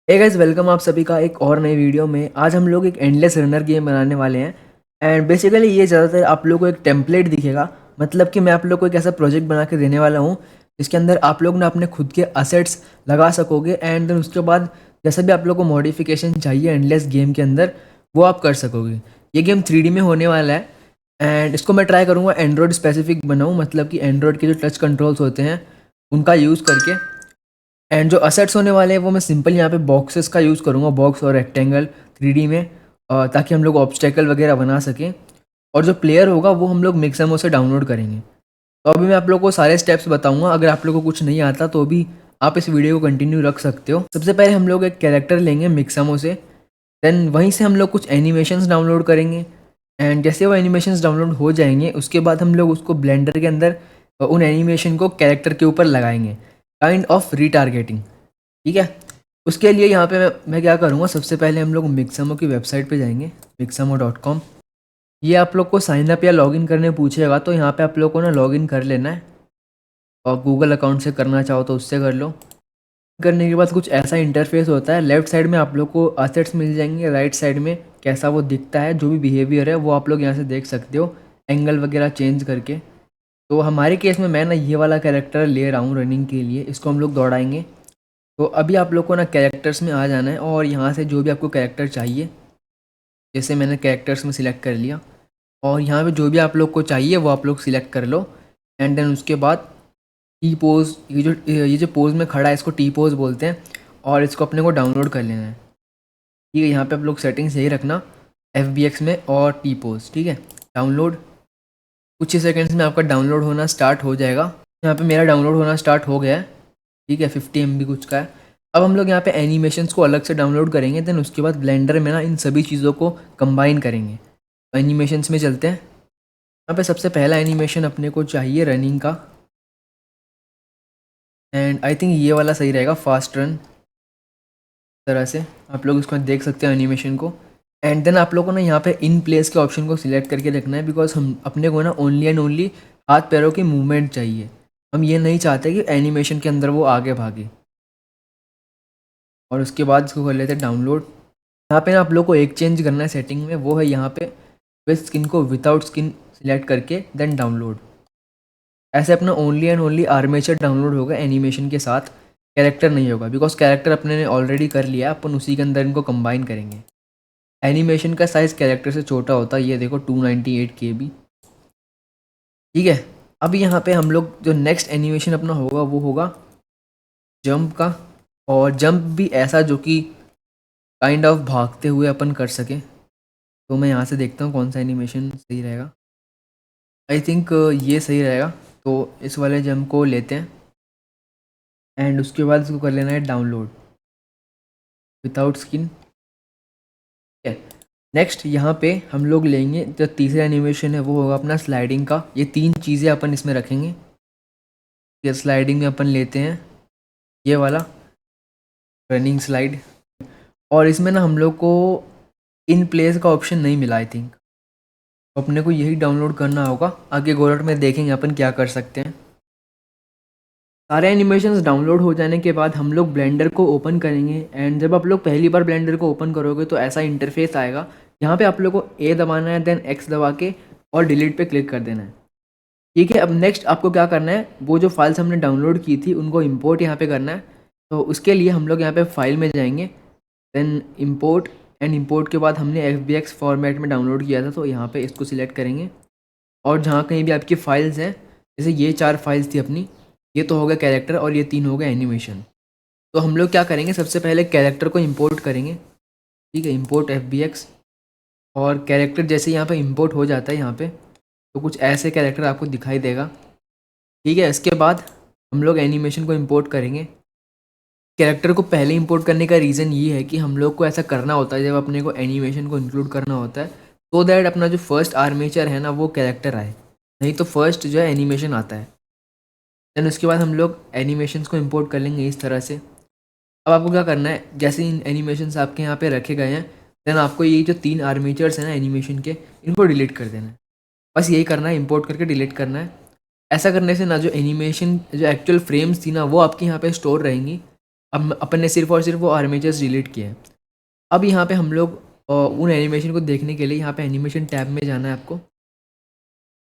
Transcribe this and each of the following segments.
Hey guys, welcome आप सभी का एक और नई वीडियो में। आज हम लोग एक एंडलेस रनर गेम बनाने वाले हैं। एंड बेसिकली ये ज़्यादातर आप लोग को एक टेम्पलेट दिखेगा। मतलब कि मैं आप लोग को एक ऐसा प्रोजेक्ट बना के देने वाला हूँ जिसके अंदर आप लोग ना अपने खुद के असेट्स लगा सकोगे। एंड देन उसके बाद जैसा भी आप लोग को मॉडिफिकेशन चाहिए एंडलेस गेम के अंदर, वो आप कर सकोगे। ये गेम 3D में होने वाला है। एंड इसको मैं ट्राई करूँगा एंड्रॉयड स्पेसिफिक बनाऊँ, मतलब कि एंड्रॉयड के जो टच कंट्रोल्स होते हैं उनका यूज़ करके। एंड जो असेट्स होने वाले हैं वो मैं सिंपल यहाँ पे बॉक्सेस का यूज़ करूँगा, बॉक्स और रेक्टेंगल 3D में, ताकि हम लोग ऑब्स्टेकल वगैरह बना सकें। और जो प्लेयर होगा वो हम लोग मिक्समो से डाउनलोड करेंगे। तो अभी मैं आप लोगों को सारे स्टेप्स बताऊंगा। अगर आप लोगों को कुछ नहीं आता तो भी आप इस वीडियो को कंटिन्यू रख सकते हो। सबसे पहले हम लोग एक कैरेक्टर लेंगे मिक्समो से। देन वहीं से हम लोग कुछ एनिमेशंस डाउनलोड करेंगे। एंड जैसे वो एनिमेशंस डाउनलोड हो जाएंगे उसके बाद हम लोग उसको ब्लेंडर के अंदर उन एनिमेशन को कैरेक्टर के ऊपर लगाएंगे, काइंड ऑफ रीटारगेटिंग। ठीक है। उसके लिए यहाँ पे मैं क्या करूँगा, सबसे पहले हम लोग मिक्समो की वेबसाइट पे जाएंगे, mixamo.com। ये आप लोग को साइन अप या लॉगिन करने पूछेगा, तो यहाँ पे आप लोग को ना लॉगिन कर लेना है। और गूगल अकाउंट से करना चाहो तो उससे कर लो। करने के बाद कुछ ऐसा इंटरफेस होता है। लेफ्ट साइड में आप लोग को असेट्स मिल जाएंगे, राइट साइड में कैसा वो दिखता है, जो भी बिहेवियर है वो आप लोग यहाँ से देख सकते हो, एंगल वगैरह चेंज करके। तो हमारे केस में मैं ना ये वाला कैरेक्टर ले रहा हूँ रनिंग के लिए, इसको हम लोग दौड़ाएंगे। तो अभी आप लोग को ना कैरेक्टर्स में आ जाना है और यहाँ से जो भी आपको कैरेक्टर चाहिए, जैसे मैंने कैरेक्टर्स में सिलेक्ट कर लिया, और यहाँ पे जो भी आप लोग को चाहिए वो आप लोग सिलेक्ट कर लो। एंड देन उसके बाद टी पोज, ये जो पोज में खड़ा है इसको टी पोज बोलते हैं, और इसको अपने को डाउनलोड कर लेना है। ठीक है, यहाँ पे आप लोग सेटिंग्स यही रखना, FBX में और टी पोज। ठीक है, डाउनलोड कुछ ही सेकंड्स में आपका डाउनलोड होना स्टार्ट हो जाएगा। यहाँ पे मेरा डाउनलोड होना स्टार्ट हो गया है। ठीक है, 50 MB कुछ का है। अब हम लोग यहाँ पे एनिमेशंस को अलग से डाउनलोड करेंगे। देन उसके बाद ब्लेंडर में ना इन सभी चीज़ों को कंबाइन करेंगे। एनिमेशंस में चलते हैं। यहाँ पे सबसे पहला एनिमेशन अपने को चाहिए रनिंग का। एंड आई थिंक ये वाला सही रहेगा, फास्ट रन। तरह से आप लोग इसको देख सकते हैं एनिमेशन को। एंड देन आप लोगों को ना यहाँ पे इन प्लेस के ऑप्शन को सिलेक्ट करके रखना है, बिकॉज हम अपने को ना ओनली एंड ओनली हाथ पैरों की मूवमेंट चाहिए। हम ये नहीं चाहते कि एनिमेशन के अंदर वो आगे भागे। और उसके बाद इसको कर लेते हैं डाउनलोड। यहाँ पे ना आप लोग को एक चेंज करना है सेटिंग में, वो है यहाँ पे विथ स्किन को विदाउट स्किन सिलेक्ट करके देन डाउनलोड। ऐसे अपना only and only armature download होगा एनिमेशन के साथ, कैरेक्टर नहीं होगा, बिकॉज कैरेक्टर अपने ने ऑलरेडी कर लिया, अपन उसी के अंदर इनको कंबाइन करेंगे। एनिमेशन का साइज़ कैरेक्टर से छोटा होता है, ये देखो 298 KB। ठीक है। अब यहाँ पे हम लोग जो नेक्स्ट एनिमेशन अपना होगा वो होगा जंप का। और जंप भी ऐसा जो कि काइंड ऑफ भागते हुए अपन कर सके। तो मैं यहाँ से देखता हूँ कौन सा एनिमेशन सही रहेगा। आई थिंक ये सही रहेगा। तो इस वाले जंप को लेते हैं। एंड उसके बाद इसको कर लेना है डाउनलोड विदाउट स्किन। ठीक है। नेक्स्ट यहाँ पे हम लोग लेंगे जो तीसरा एनिमेशन है, वो होगा अपना स्लाइडिंग का। ये तीन चीज़ें अपन इसमें रखेंगे। ये स्लाइडिंग में अपन लेते हैं ये वाला रनिंग स्लाइड। और इसमें ना हम लोग को इन प्लेस का ऑप्शन नहीं मिला आई थिंक, तो अपने को यही डाउनलोड करना होगा। आगे गोलट में देखेंगे अपन क्या कर सकते हैं। सारे एनिमेशंस डाउनलोड हो जाने के बाद हम लोग ब्लेंडर को ओपन करेंगे। एंड जब आप लोग पहली बार ब्लेंडर को ओपन करोगे तो ऐसा इंटरफेस आएगा। यहाँ पे आप लोग को A दबाना है, देन X दबा के और डिलीट पे क्लिक कर देना है। ठीक है। अब नेक्स्ट आपको क्या करना है, वो जो फाइल्स हमने डाउनलोड की थी उनको इंपोर्ट यहाँ पे करना है। तो उसके लिए हम लोग यहाँ पे फाइल में जाएंगे, देन इंपोर्ट। एंड इंपोर्ट के बाद हमने FBX फॉर्मेट में डाउनलोड किया था, तो यहाँ पे इसको सिलेक्ट करेंगे। और जहाँ कहीं भी आपकी फाइल्स हैं, जैसे ये 4 फाइल्स थी अपनी, ये तो हो गया कैरेक्टर और ये 3 हो गए एनिमेशन। तो हम लोग क्या करेंगे, सबसे पहले कैरेक्टर को इंपोर्ट करेंगे। ठीक है, इंपोर्ट FBX। और कैरेक्टर जैसे यहाँ पे इंपोर्ट हो जाता है यहाँ पे, तो कुछ ऐसे कैरेक्टर आपको दिखाई देगा। ठीक है। इसके बाद हम लोग एनिमेशन को इंपोर्ट करेंगे। कैरेक्टर को पहले इंपोर्ट करने का रीज़न ये है कि हम लोग को ऐसा करना होता है जब अपने को एनिमेशन को इंक्लूड करना होता है, तो दैट अपना जो फर्स्ट आर्मेचर है ना वो कैरेक्टर आए, नहीं तो फर्स्ट जो है एनिमेशन आता है। देन उसके बाद हम लोग एनिमेशंस को इंपोर्ट कर लेंगे इस तरह से। अब आपको क्या करना है, जैसे इन एनिमेशंस आपके यहाँ पे रखे गए हैं, देन आपको ये जो 3 आर्मेचर्स हैं ना एनिमेशन के, इनको डिलीट कर देना है। बस यही करना है, इंपोर्ट करके डिलीट करना है। ऐसा करने से ना जो एनिमेशन जो एक्चुअल फ्रेम्स थी ना वो आपके यहाँ पे स्टोर रहेंगी। अब अपन ने सिर्फ और सिर्फ वो आर्मेचर्स डिलीट किए हैं। अब यहाँ पे हम लोग उन एनिमेशन को देखने के लिए यहाँ पे एनिमेशन टैब में जाना है आपको।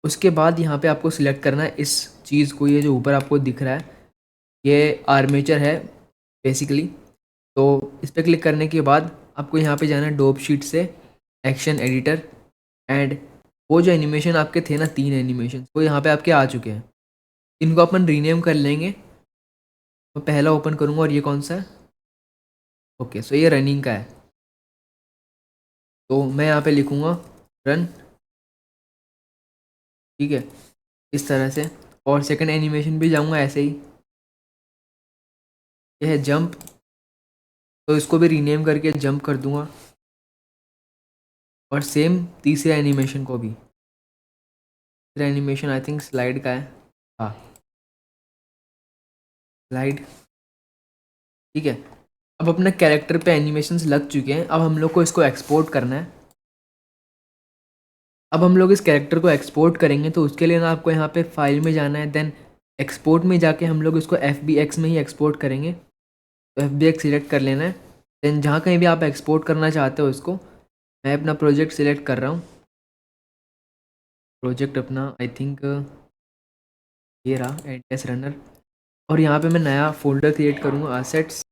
उसके बाद यहाँ पे आपको सिलेक्ट करना है इस चीज़ को, ये जो ऊपर आपको दिख रहा है ये आर्मेचर है बेसिकली। तो इस पर क्लिक करने के बाद आपको यहाँ पे जाना है डोप शीट से एक्शन एडिटर, एंड वो जो एनिमेशन आपके थे ना 3 एनिमेशन वो यहाँ पे आपके आ चुके हैं। इनको अपन रीनेम कर लेंगे। मैं पहला ओपन करूँगा और ये कौन सा है? ओके, सो ये रनिंग का है। तो मैं यहाँ पे लिखूँगा रन, ठीक है, इस तरह से। और सेकंड एनिमेशन भी जाऊँगा ऐसे ही, ये है जंप, तो इसको भी रीनेम करके जंप कर दूँगा। और सेम तीसरे एनिमेशन को भी, तीसरा एनिमेशन आई थिंक स्लाइड का है, हाँ स्लाइड, ठीक है। अब अपने कैरेक्टर पे एनिमेशंस लग चुके हैं, अब हम लोग को इसको एक्सपोर्ट करना है। अब हम लोग इस कैरेक्टर को एक्सपोर्ट करेंगे तो उसके लिए ना आपको यहाँ पे फाइल में जाना है, देन एक्सपोर्ट में जाके हम लोग इसको FBX में ही एक्सपोर्ट करेंगे। तो FBX सिलेक्ट कर लेना है, देन जहाँ कहीं भी आप एक्सपोर्ट करना चाहते हो इसको, मैं अपना प्रोजेक्ट सिलेक्ट कर रहा हूँ। प्रोजेक्ट अपना आई थिंक ये रहा एडएस रनर, और यहाँ पे मैं नया फोल्डर क्रिएट करूँगा असेट्स।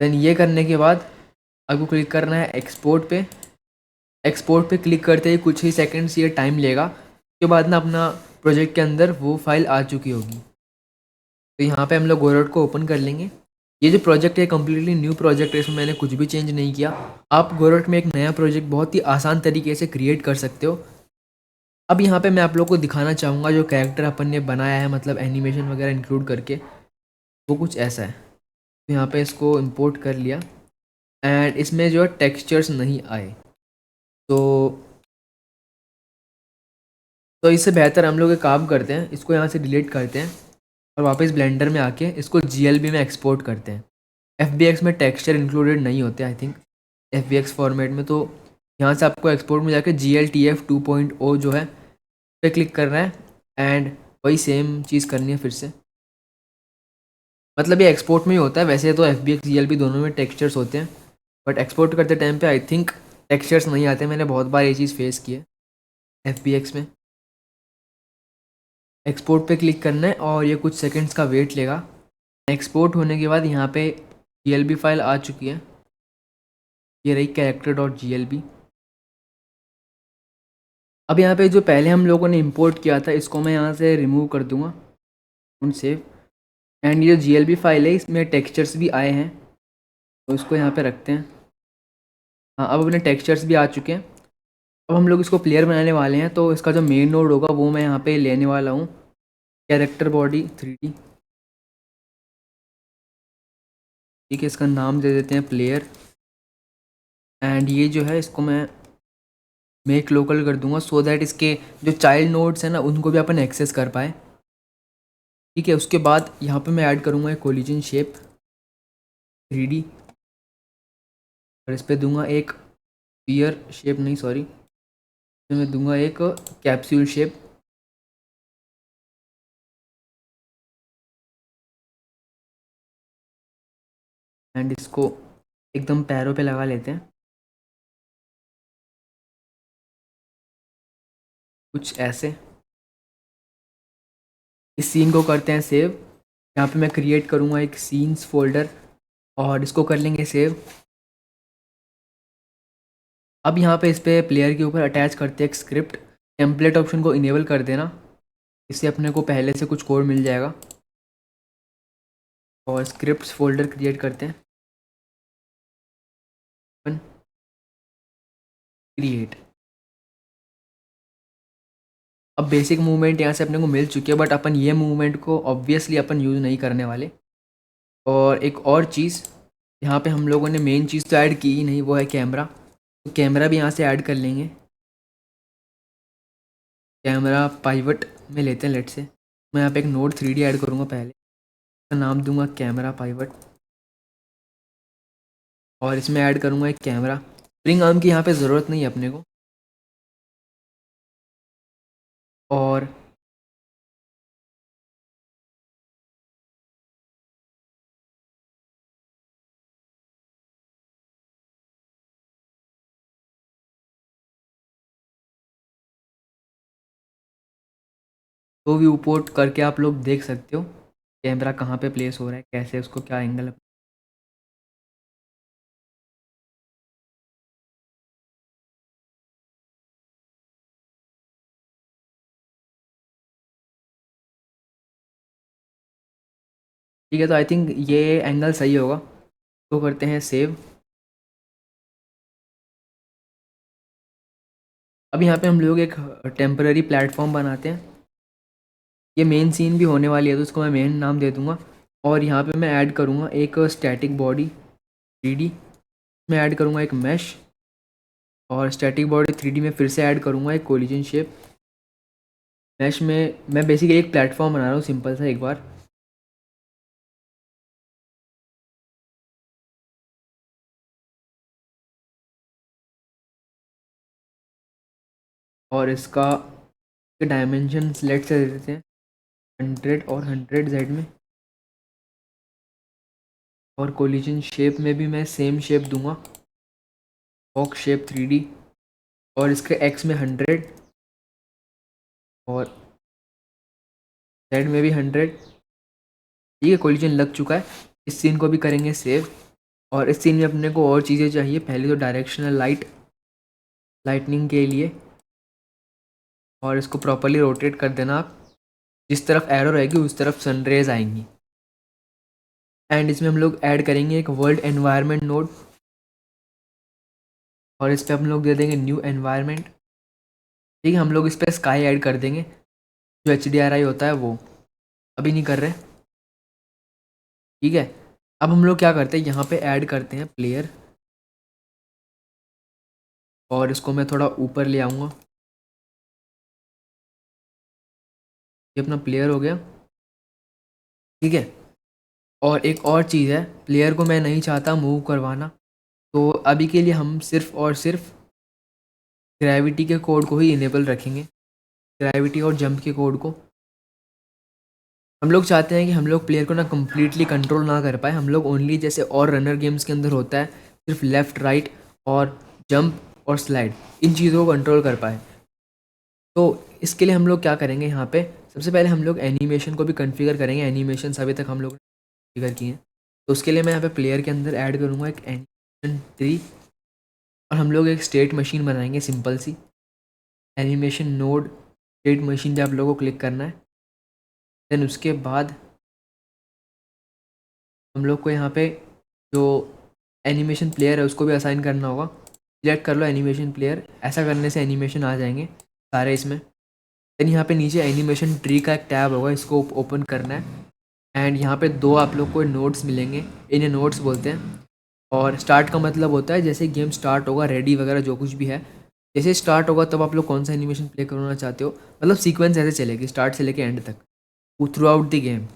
देन ये करने के बाद आपको क्लिक करना है एक्सपोर्ट पे। एक्सपोर्ट पे क्लिक करते ही कुछ ही सेकंड्स ये टाइम लेगा, उसके बाद ना अपना प्रोजेक्ट के अंदर वो फाइल आ चुकी होगी। तो यहाँ पे हम लोग गोरोट को ओपन कर लेंगे। ये जो प्रोजेक्ट है कम्प्लीटली न्यू प्रोजेक्ट है, इसमें मैंने कुछ भी चेंज नहीं किया। आप गोरोट में एक नया प्रोजेक्ट बहुत ही आसान तरीके से क्रिएट कर सकते हो। अब यहाँ पे मैं आप लोग को दिखाना चाहूँगा जो कैरेक्टर अपन ने बनाया है, मतलब एनिमेशन वगैरह इंक्लूड करके, वो कुछ ऐसा है। तो यहाँ पे इसको इंपोर्ट कर लिया, एंड इसमें जो है टेक्सचर्स नहीं आए। तो इससे बेहतर हम लोग एक काम करते हैं, इसको यहाँ से डिलीट करते हैं और वापस ब्लेंडर में आके इसको GLB में एक्सपोर्ट करते हैं। FBX में टेक्सचर इंक्लूडेड नहीं होते आई थिंक FBX फॉर्मेट में। तो यहाँ से आपको एक्सपोर्ट में जाके GLTF 2.0 जो है पे क्लिक करना है, एंड वही सेम चीज़ करनी है फिर से। मतलब ये एक्सपोर्ट में ही होता है, वैसे तो FBX GLB दोनों में टेक्सचर्स होते हैं, बट एक्सपोर्ट करते टाइम पे आई थिंक टेक्सचर्स नहीं आते। मैंने बहुत बार ये चीज़ फेस की है FBX में। एक्सपोर्ट पे क्लिक करना है और ये कुछ सेकंड्स का वेट लेगा। एक्सपोर्ट होने के बाद यहाँ पे GLB फाइल आ चुकी है, ये रही character.glb। अब यहाँ पे जो पहले हम लोगों ने इंपोर्ट किया था इसको मैं यहाँ से रिमूव कर दूँगा उन सेव, एंड ये जो GLB फाइल है इसमें टेक्सचर्स भी आए हैं, तो इसको यहाँ पे रखते हैं। हाँ, अब अपने टेक्सचर्स भी आ चुके हैं। अब हम लोग इसको प्लेयर बनाने वाले हैं, तो इसका जो मेन नोड होगा वो मैं यहाँ पे लेने वाला हूँ, कैरेक्टर बॉडी 3D। ठीक है, इसका नाम दे देते हैं प्लेयर, एंड ये जो है इसको मैं मेक लोकल कर दूंगा, सो दैट इसके जो चाइल्ड नोड्स हैं ना उनको भी अपन एक्सेस कर पाए। ठीक है, उसके बाद यहाँ पे मैं ऐड करूँगा एक कोलिजन शेप 3D, और इस पर दूंगा एक स्फीयर शेप, नहीं सॉरी, इसमें मैं दूंगा एक कैप्सूल शेप। एंड इसको एकदम पैरों पे लगा लेते हैं कुछ ऐसे। इस सीन को करते हैं सेव। यहाँ पे मैं क्रिएट करूँगा एक सीन्स फोल्डर और इसको कर लेंगे सेव। अब यहाँ पे इस पे प्लेयर के ऊपर अटैच करते हैं एक स्क्रिप्ट, टेम्पलेट ऑप्शन को इनेबल कर देना, इससे अपने को पहले से कुछ कोड मिल जाएगा। और स्क्रिप्ट्स फोल्डर क्रिएट करते हैं, क्रिएट। अब बेसिक मूवमेंट यहाँ से अपने को मिल चुकी है, बट अपन ये मूवमेंट को ऑब्वियसली अपन यूज़ नहीं करने वाले। और एक और चीज़, यहाँ पे हम लोगों ने मेन चीज़ तो ऐड की ही नहीं, वो है कैमरा। तो कैमरा भी यहाँ से ऐड कर लेंगे। कैमरा पाइवट में लेते हैं लेट से। मैं यहाँ पे एक नोड 3D ऐड करूँगा पहले, इसका नाम दूंगा कैमरा पाइवट, और इसमें ऐड करूँगा एक कैमरा। स्प्रिंग आर्म की यहाँ पे ज़रूरत नहीं है अपने को। और तो व्यू पोर्ट करके आप लोग देख सकते हो कैमरा कहाँ पे प्लेस हो रहा है, कैसे उसको क्या एंगल। ठीक है, तो आई थिंक ये एंगल सही होगा, तो करते हैं सेव। अब यहाँ पे हम लोग एक टेम्पररी प्लेटफॉर्म बनाते हैं। ये मेन सीन भी होने वाली है तो उसको मैं मेन नाम दे दूँगा। और यहाँ पे मैं ऐड करूँगा एक स्टैटिक बॉडी 3D, मैं ऐड करूँगा एक मैश, और स्टैटिक बॉडी 3D में फिर से ऐड करूँगा एक कोलिजन शेप। मैश में मैं बेसिकली एक प्लेटफॉर्म बना रहा हूँ सिंपल सा एक बार। और इसका डायमेंशन सिलेक्ट से दे देते हैं 100 और 100 Z में। और कोलिजन शेप में भी मैं सेम शेप दूंगा, बॉक्स शेप 3D, और इसके एक्स में 100 और जेड में भी 100। ठीक है, कोलिजन लग चुका है। इस सीन को भी करेंगे सेव। और इस सीन में अपने को और चीज़ें चाहिए। पहले तो डायरेक्शनल लाइटनिंग के लिए, और इसको प्रॉपरली रोटेट कर देना आप, जिस तरफ एरो रहेगी उस तरफ सनरेज आएंगी। एंड इसमें हम लोग ऐड करेंगे एक वर्ल्ड एनवायरनमेंट नोड, और इस पर हम लोग दे देंगे न्यू एनवायरनमेंट। ठीक है, हम लोग इस पर स्काई ऐड कर देंगे, जो HDRI होता है वो अभी नहीं कर रहे। ठीक है, अब हम लोग क्या करते हैं, यहाँ पे ऐड करते हैं प्लेयर, और इसको मैं थोड़ा ऊपर ले आऊँगा। ये अपना प्लेयर हो गया। ठीक है, और एक और चीज़ है, प्लेयर को मैं नहीं चाहता मूव करवाना, तो अभी के लिए हम सिर्फ और सिर्फ ग्रेविटी के कोड को ही इनेबल रखेंगे, ग्रेविटी और जंप के कोड को। हम लोग चाहते हैं कि हम लोग प्लेयर को ना कम्प्लीटली कंट्रोल ना कर पाए, हम लोग ओनली जैसे और रनर गेम्स के अंदर होता है सिर्फ लेफ़्ट राइट और जंप और स्लाइड, इन चीज़ों को कंट्रोल कर पाए। तो इसके लिए हम लोग क्या करेंगे, यहाँ पे सबसे पहले हम लोग एनिमेशन को भी कॉन्फ़िगर करेंगे। एनिमेशन अभी तक हम लोग कॉन्फ़िगर किए हैं, तो उसके लिए मैं यहाँ पे प्लेयर के अंदर ऐड करूँगा एक एनिमेशन ट्री, और हम लोग एक स्टेट मशीन बनाएंगे सिंपल सी। एनिमेशन नोड स्टेट मशीन पे आप लोगों को क्लिक करना है। देन उसके बाद हम लोग को यहाँ पे जो एनिमेशन प्लेयर है उसको भी असाइन करना होगा। सिलेक्ट कर लो एनिमेशन प्लेयर, ऐसा करने से एनिमेशन आ जाएंगे सारे इसमें। देन यहाँ पे नीचे एनिमेशन ट्री का एक टैब होगा, इसको ओपन करना है। एंड यहाँ पे दो आप लोग को नोड्स मिलेंगे, इन्हें नोड्स बोलते हैं। और स्टार्ट का मतलब होता है जैसे गेम स्टार्ट होगा, रेडी वगैरह जो कुछ भी है, जैसे स्टार्ट होगा तब आप लोग कौन सा एनिमेशन प्ले करना चाहते हो, मतलब सीक्वेंस ऐसे चलेगी स्टार्ट से लेके एंड तक, through out the game.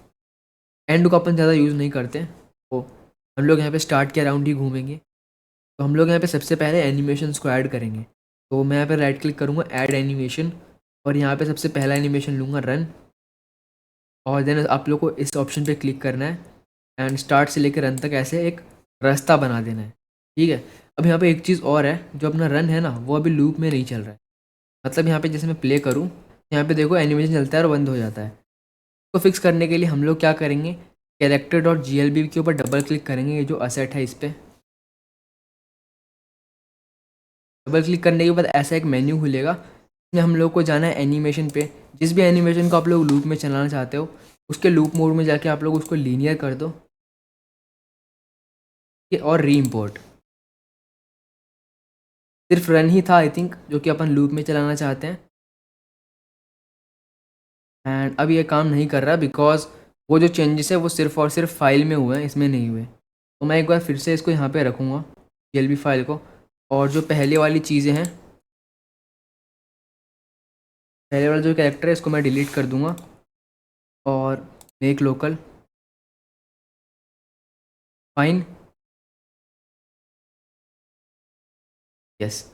And को अपन ज़्यादा यूज़ नहीं करते, तो हम लोग यहाँ पे स्टार्ट के अराउंड ही घूमेंगे। तो हम लोग यहाँ पे सबसे पहले एनिमेशंस को ऐड करेंगे। तो मैं यहाँ पे राइट क्लिक करूँगा ऐड एनिमेशन, और यहाँ पे सबसे पहला एनिमेशन लूँगा रन, और देन आप लोग को इस ऑप्शन पे क्लिक करना है एंड स्टार्ट से लेकर रन तक ऐसे एक रास्ता बना देना है। ठीक है, अब यहाँ पे एक चीज़ और है, जो अपना रन है ना वो अभी लूप में नहीं चल रहा है। मतलब यहाँ पे जैसे मैं प्ले करूँ, यहाँ पे देखो एनिमेशन चलता है और बंद हो जाता है। तो फिक्स करने के लिए हम लोग क्या करेंगे, कैरेक्टर डॉट GLB के ऊपर डबल क्लिक करेंगे, ये जो असेट है इस पर डबल क्लिक करने के बाद ऐसा एक मेन्यू खुलेगा, इसमें हम लोग को जाना है एनिमेशन पे। जिस भी एनिमेशन को आप लोग लूप में चलाना चाहते हो उसके लूप मोड में जाके आप लोग उसको लीनियर कर दो, और री इम्पोर्ट। सिर्फ रन ही था आई थिंक जो कि अपन लूप में चलाना चाहते हैं। एंड अब ये काम नहीं कर रहा बिकॉज वो जो चेंजेस है वो सिर्फ और सिर्फ फाइल में हुए हैं, इसमें नहीं हुए। तो मैं एक बार फिर से इसको यहाँ पे रखूँगा GLB फाइल को, और जो पहले वाली चीज़ें हैं, पहले वाला जो कैरेक्टर है इसको मैं डिलीट कर दूँगा, और मेक लोकल फाइन। यस,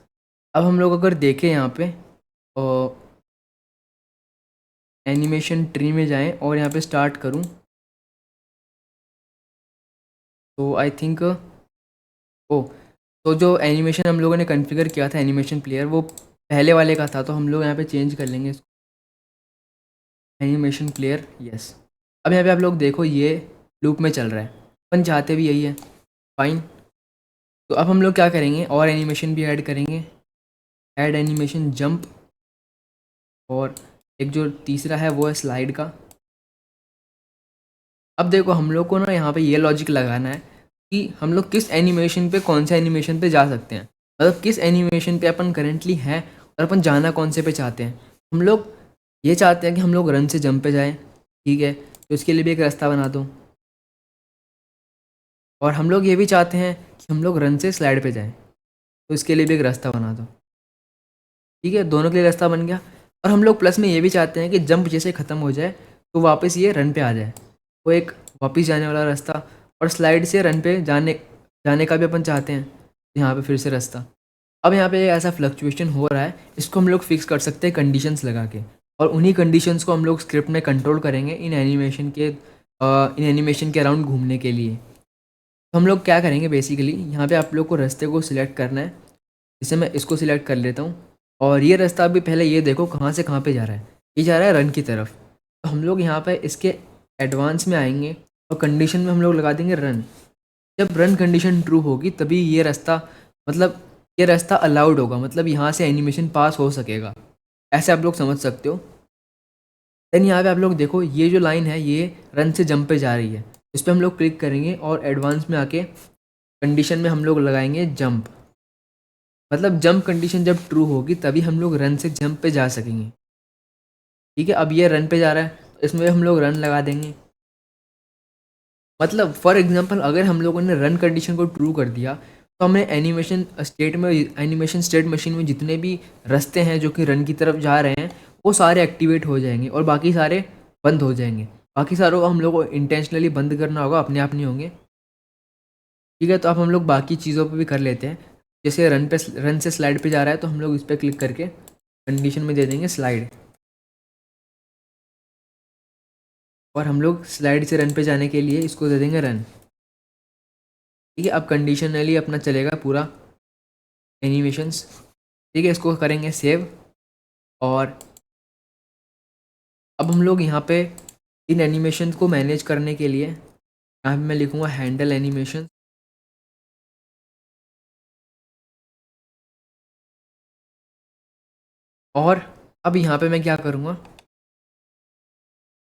अब हम लोग अगर देखें यहाँ पे एनिमेशन ट्री में जाएं और यहाँ पे स्टार्ट करूँ, तो आई थिंक ओ, तो जो एनिमेशन हम लोगों ने कॉन्फ़िगर किया था एनिमेशन प्लेयर वो पहले वाले का था, तो हम लोग यहाँ पे चेंज कर लेंगे इसको। Animation clear, yes. अब यहाँ पे आप लोग देखो ये लूप में चल रहा है, अपन चाहते भी यही है, फाइन। तो अब हम लोग क्या करेंगे, और एनिमेशन भी ऐड करेंगे, ऐड एनिमेशन जंप, और एक जो तीसरा है वो है स्लाइड का। अब देखो हम लोग को ना यहाँ पे ये लॉजिक लगाना है कि हम लोग किस एनिमेशन पे, कौन से एनिमेशन पे जा सकते हैं, मतलब किस एनिमेशन पे अपन करेंटली हैं और अपन जाना कौन से पे चाहते हैं। हम लोग ये चाहते हैं कि हम लोग रन से जंप पे जाएं, ठीक है, तो इसके लिए भी एक रास्ता बना दो। और हम लोग ये भी चाहते हैं कि हम लोग रन से स्लाइड पे जाएं, तो इसके लिए भी एक रास्ता बना दो, ठीक है, दोनों के लिए रास्ता बन गया। और हम लोग प्लस में ये भी चाहते हैं कि जंप जैसे ख़त्म हो जाए तो वापस ये रन पे आ जाए, वो एक वापस जाने वाला रास्ता। और स्लाइड से रन पे जाने जाने का भी अपन चाहते हैं, यहाँ पे फिर से रास्ता। अब यहाँ पे ऐसा फ्लक्चुएशन हो रहा है, इसको हम लोग फिक्स कर सकते हैं कंडीशंस लगा के, और उन्हीं कंडीशंस को हम लोग स्क्रिप्ट में कंट्रोल करेंगे इन एनिमेशन के अराउंड घूमने के लिए। तो हम लोग क्या करेंगे बेसिकली, यहाँ पे आप लोग को रास्ते को सिलेक्ट करना है, इसे मैं इसको सिलेक्ट कर लेता हूँ। और ये रास्ता अभी पहले ये देखो कहाँ से कहाँ पे जा रहा है, ये जा रहा है रन की तरफ। तो हम लोग यहाँ पे इसके एडवांस में आएंगे और कंडीशन में हम लोग लगा देंगे रन। जब रन कंडीशन ट्रू होगी तभी ये रास्ता, मतलब ये रास्ता अलाउड होगा, मतलब यहाँ से एनिमेशन पास हो सकेगा, ऐसे आप लोग समझ सकते हो। देन यहाँ पे आप लोग देखो ये जो लाइन है ये रन से जंप पे जा रही है, इस पर हम लोग क्लिक करेंगे और एडवांस में आके कंडीशन में हम लोग लगाएंगे जंप। मतलब जंप कंडीशन जब ट्रू होगी तभी हम लोग रन से जंप पे जा सकेंगे, ठीक है। अब ये रन पे जा रहा है तो इसमें हम लोग रन लगा देंगे। मतलब फॉर एग्जांपल अगर हम लोगों ने रन कंडीशन को ट्रू कर दिया तो हमें एनिमेशन स्टेट मशीन में जितने भी रास्ते हैं जो कि रन की तरफ जा रहे हैं वो सारे एक्टिवेट हो जाएंगे और बाकी सारे बंद हो जाएंगे। बाकी सारों को हम लोग को इंटेंशनली बंद करना होगा, अपने आप नहीं होंगे, ठीक है। तो अब हम लोग बाकी चीज़ों पर भी कर लेते हैं, जैसे रन से स्लाइड पे जा रहा है तो हम लोग इस पर क्लिक करके कंडीशन में दे देंगे स्लाइड, और हम लोग स्लाइड से रन पे जाने के लिए इसको दे देंगे रन, ठीक है। अब कंडीशनली अपना चलेगा पूरा एनिमेशंस, ठीक है। इसको करेंगे सेव, और अब हम लोग यहाँ पे इन एनिमेशन को मैनेज करने के लिए यहाँ पे मैं लिखूँगा हैंडल एनिमेशन, और अब यहाँ पे मैं क्या करूँगा,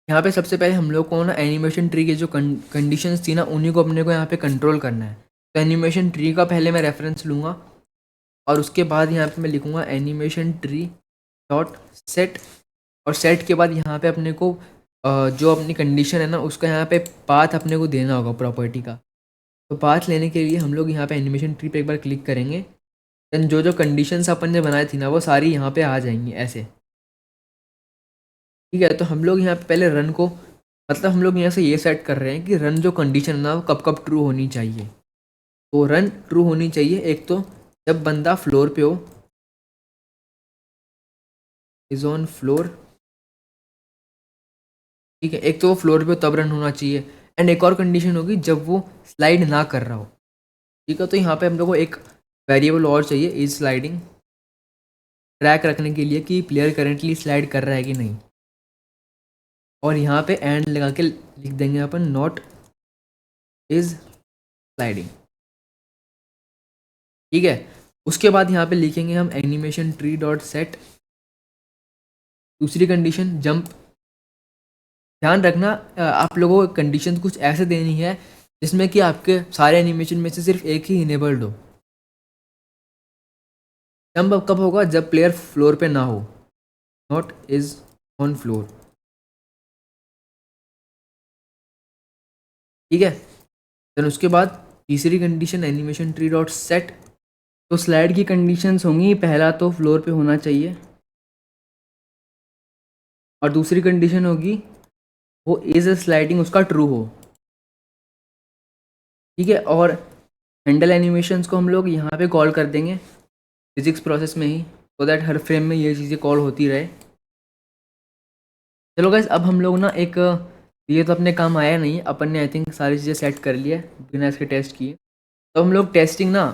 यहाँ पे सबसे पहले हम लोग को ना एनिमेशन ट्री के जो कंडीशंस थी ना उन्हीं को अपने को यहाँ पे कंट्रोल करना है। तो एनिमेशन ट्री का पहले मैं रेफरेंस लूँगा और उसके बाद यहाँ पे मैं लिखूँगा एनिमेशन ट्री डॉट सेट, और सेट के बाद यहाँ पे अपने को जो अपनी कंडीशन है ना उसका यहाँ पे पाथ अपने को देना होगा प्रॉपर्टी का। तो पाथ लेने के लिए हम लोग यहाँ पे एनिमेशन ट्री पे एक बार क्लिक करेंगे, देन जो जो कंडीशंस अपन ने बनाई थी ना वो सारी यहाँ पे आ जाएंगी ऐसे, ठीक है। तो हम लोग यहाँ पे पहले रन को, मतलब हम लोग यहाँ से ये सेट कर रहे हैं कि रन जो कंडीशन है ना वो कब कब ट्रू होनी चाहिए। तो रन ट्रू होनी चाहिए एक तो जब बंदा फ्लोर पे हो, इज ऑन फ्लोर, ठीक है, एक तो वो फ्लोर पे हो तब रन होना चाहिए। एंड एक और कंडीशन होगी जब वो स्लाइड ना कर रहा हो, ठीक है। तो यहाँ पे हम लोग को एक वेरिएबल और चाहिए, इज स्लाइडिंग, ट्रैक रखने के लिए कि प्लेयर करेंटली स्लाइड कर रहा है कि नहीं। और यहाँ पे एंड लगा के लिख देंगे अपन नॉट इज स्लाइडिंग, ठीक है। उसके बाद यहाँ पे लिखेंगे हम एनिमेशन ट्री डॉट सेट, दूसरी कंडीशन जंप। ध्यान रखना आप लोगों को कंडीशन कुछ ऐसे देनी है जिसमें कि आपके सारे एनिमेशन में से सिर्फ एक ही इनेबल्ड हो। जंप कब होगा, जब प्लेयर फ्लोर पे ना हो, नॉट इज ऑन फ्लोर, ठीक है। देन उसके बाद तीसरी condition animation tree dot set, तो स्लाइड की कंडीशंस होंगी, पहला तो फ्लोर पे होना चाहिए, और दूसरी कंडीशन होगी वो इज स्लाइडिंग उसका ट्रू हो, ठीक है। और हैंडल एनिमेशंस को हम लोग यहाँ पे कॉल कर देंगे फिजिक्स प्रोसेस में ही, सो दैट हर फ्रेम में ये चीज़ें कॉल होती रहे। चलो गाइस अब हम लोग ना एक, ये तो अपने काम आया नहीं, अपन ने आई थिंक सारी चीज़ें सेट कर लिया बिना इसके टेस्ट किए। तो हम लोग टेस्टिंग ना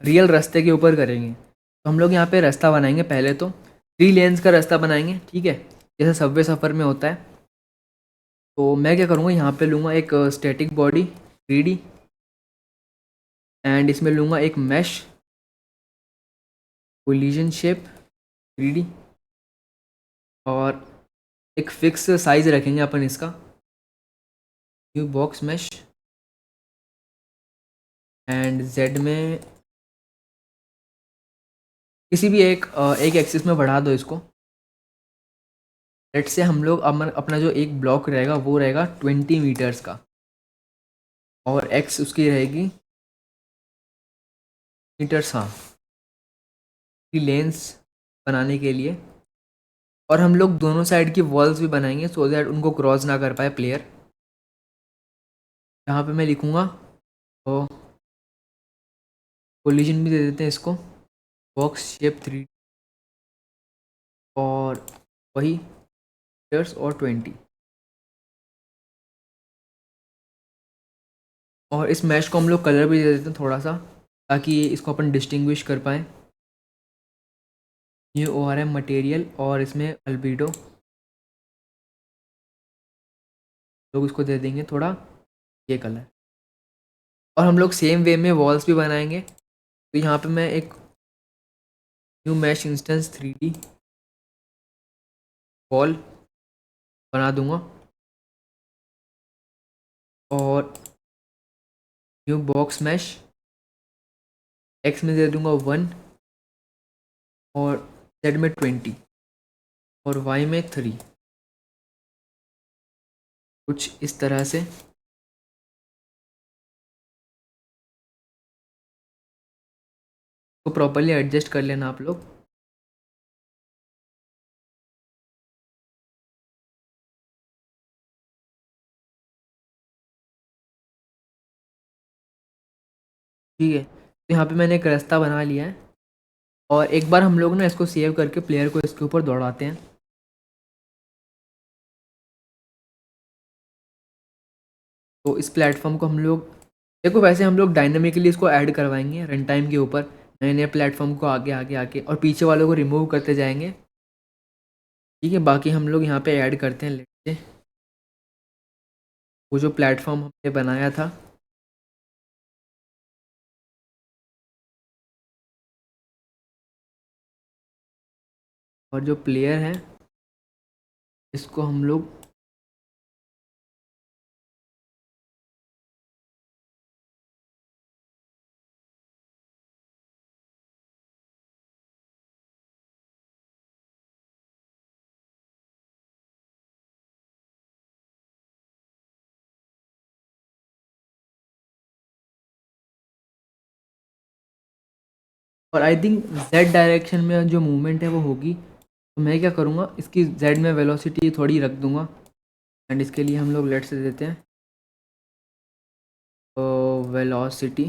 रियल रास्ते के ऊपर करेंगे। तो हम लोग यहाँ पे रास्ता बनाएंगे, पहले तो 3 लेन्स का रास्ता बनाएंगे, ठीक है। जैसे सबवे सफ़र में होता है। तो मैं क्या करूँगा, यहाँ पे लूँगा एक स्टैटिक बॉडी 3D, एंड इसमें लूँगा एक मैश कोलिजन शेप 3D, और एक फिक्स साइज रखेंगे अपन इसका, new box mesh, and Z में किसी भी एक एक्सिस में बढ़ा दो इसको। लेट से हम लोग अपना जो एक ब्लॉक रहेगा वो रहेगा 20 मीटर्स का, और एक्स उसकी रहेगी मीटर्स, हाँ, की लेंस बनाने के लिए। और हम लोग दोनों साइड की वॉल्स भी बनाएंगे सो दैट उनको क्रॉस ना कर पाए प्लेयर। यहाँ पे मैं लिखूँगा, तो कोलिजन भी दे देते हैं इसको, बॉक्स शेप 3, और वही मीटर्स और 20। और इस मैश को हम लोग कलर भी दे देते हैं थोड़ा सा, ताकि इसको अपन डिस्टिंग्विश कर पाएँ। ये ORM मटेरियल, और इसमें अल्बीडो लोग इसको दे देंगे थोड़ा ये कलर। और हम लोग सेम वे में वॉल्स भी बनाएंगे। तो यहाँ पे मैं एक new mash instance 3D wall बना दूंगा, और न्यू बॉक्स मैश एक्स में दे दूंगा 1, और जेड में 20, और वाई में 3, कुछ इस तरह से। तो प्रॉपरली एडजस्ट कर लेना आप लोग। ठीक है, तो यहाँ पे मैंने एक रास्ता बना लिया है, और एक बार हम लोग ना इसको सेव करके प्लेयर को इसके ऊपर दौड़ाते हैं। तो इस प्लेटफॉर्म को हम लोग, देखो वैसे हम लोग डायनामिकली इसको ऐड करवाएंगे रन टाइम के ऊपर, नए नए प्लेटफॉर्म को आगे आगे आके, और पीछे वालों को रिमूव करते जाएंगे। ठीक है, बाकी हम लोग यहाँ पे ऐड करते हैं, लेते वो जो प्लेटफॉर्म हमने बनाया था, और जो प्लेयर है इसको हम लोग और आई थिंक जेड डायरेक्शन में जो मूवमेंट है वो होगी। तो मैं क्या करूँगा, इसकी जेड में वेलोसिटी थोड़ी रख दूँगा, एंड इसके लिए हम लोग लेट से देते हैं वेलोसिटी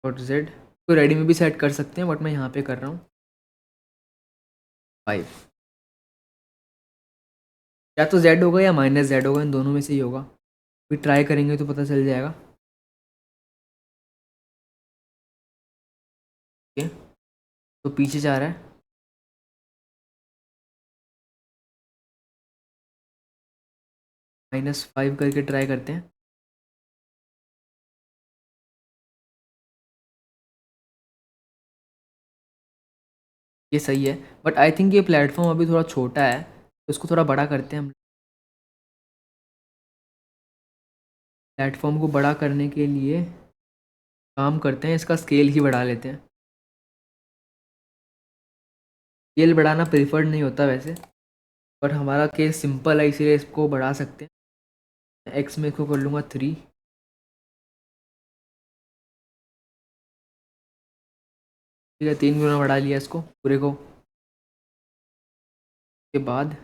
डॉट जेड। तो रेडी में भी सेट कर सकते हैं, बट मैं यहाँ पे कर रहा हूँ 5। या तो जेड होगा या माइनस जेड होगा, इन दोनों में से ही होगा। फिर ट्राई करेंगे तो पता चल जाएगा। ठीक है, तो पीछे जा रहा है, -5 करके ट्राई करते हैं। ये सही है, बट आई थिंक ये प्लेटफॉर्म अभी थोड़ा छोटा है, तो इसको थोड़ा बड़ा करते हैं हम। प्लेटफॉर्म को बड़ा करने के लिए काम करते हैं, इसका स्केल ही बढ़ा लेते हैं। स्केल बढ़ाना प्रेफर्ड नहीं होता वैसे, बट हमारा केस सिंपल है इसीलिए इसको बढ़ा सकते हैं। एक्स में इसको कर लूँगा 3। ठीक है, 3 गुना बढ़ा लिया इसको पूरे को। के बाद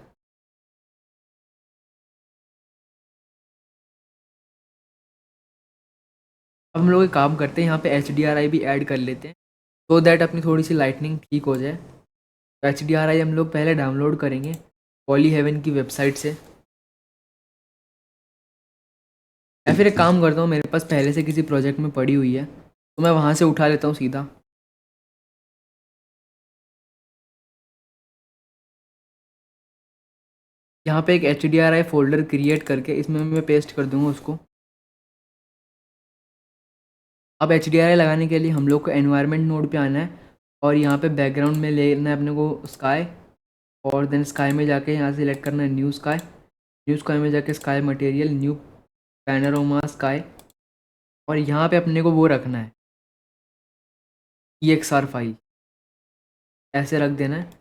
अब हम लोग एक काम करते हैं, यहाँ पे HDRI भी ऐड कर लेते हैं, तो दैट अपनी थोड़ी सी लाइटनिंग ठीक हो जाए। तो HDRI हम लोग पहले डाउनलोड करेंगे पॉली हेवन की वेबसाइट से, या फिर एक काम करता हूँ, मेरे पास पहले से किसी प्रोजेक्ट में पड़ी हुई है, तो मैं वहाँ से उठा लेता हूँ सीधा। यहाँ पे एक HDRI फोल्डर क्रिएट करके इसमें मैं पेस्ट कर दूँगा उसको। अब HDRI लगाने के लिए हम लोग को एनवायरनमेंट नोड पे आना है और यहाँ पे बैकग्राउंड में लेना है अपने को स्काई, और देन स्काई में जाके यहाँ से सिलेक्ट करना है न्यू स्काई। न्यू स्काई में जाके sky material, new panorama sky, और यहाँ पे अपने को वो रखना है EXR फाइल, ऐसे रख देना है।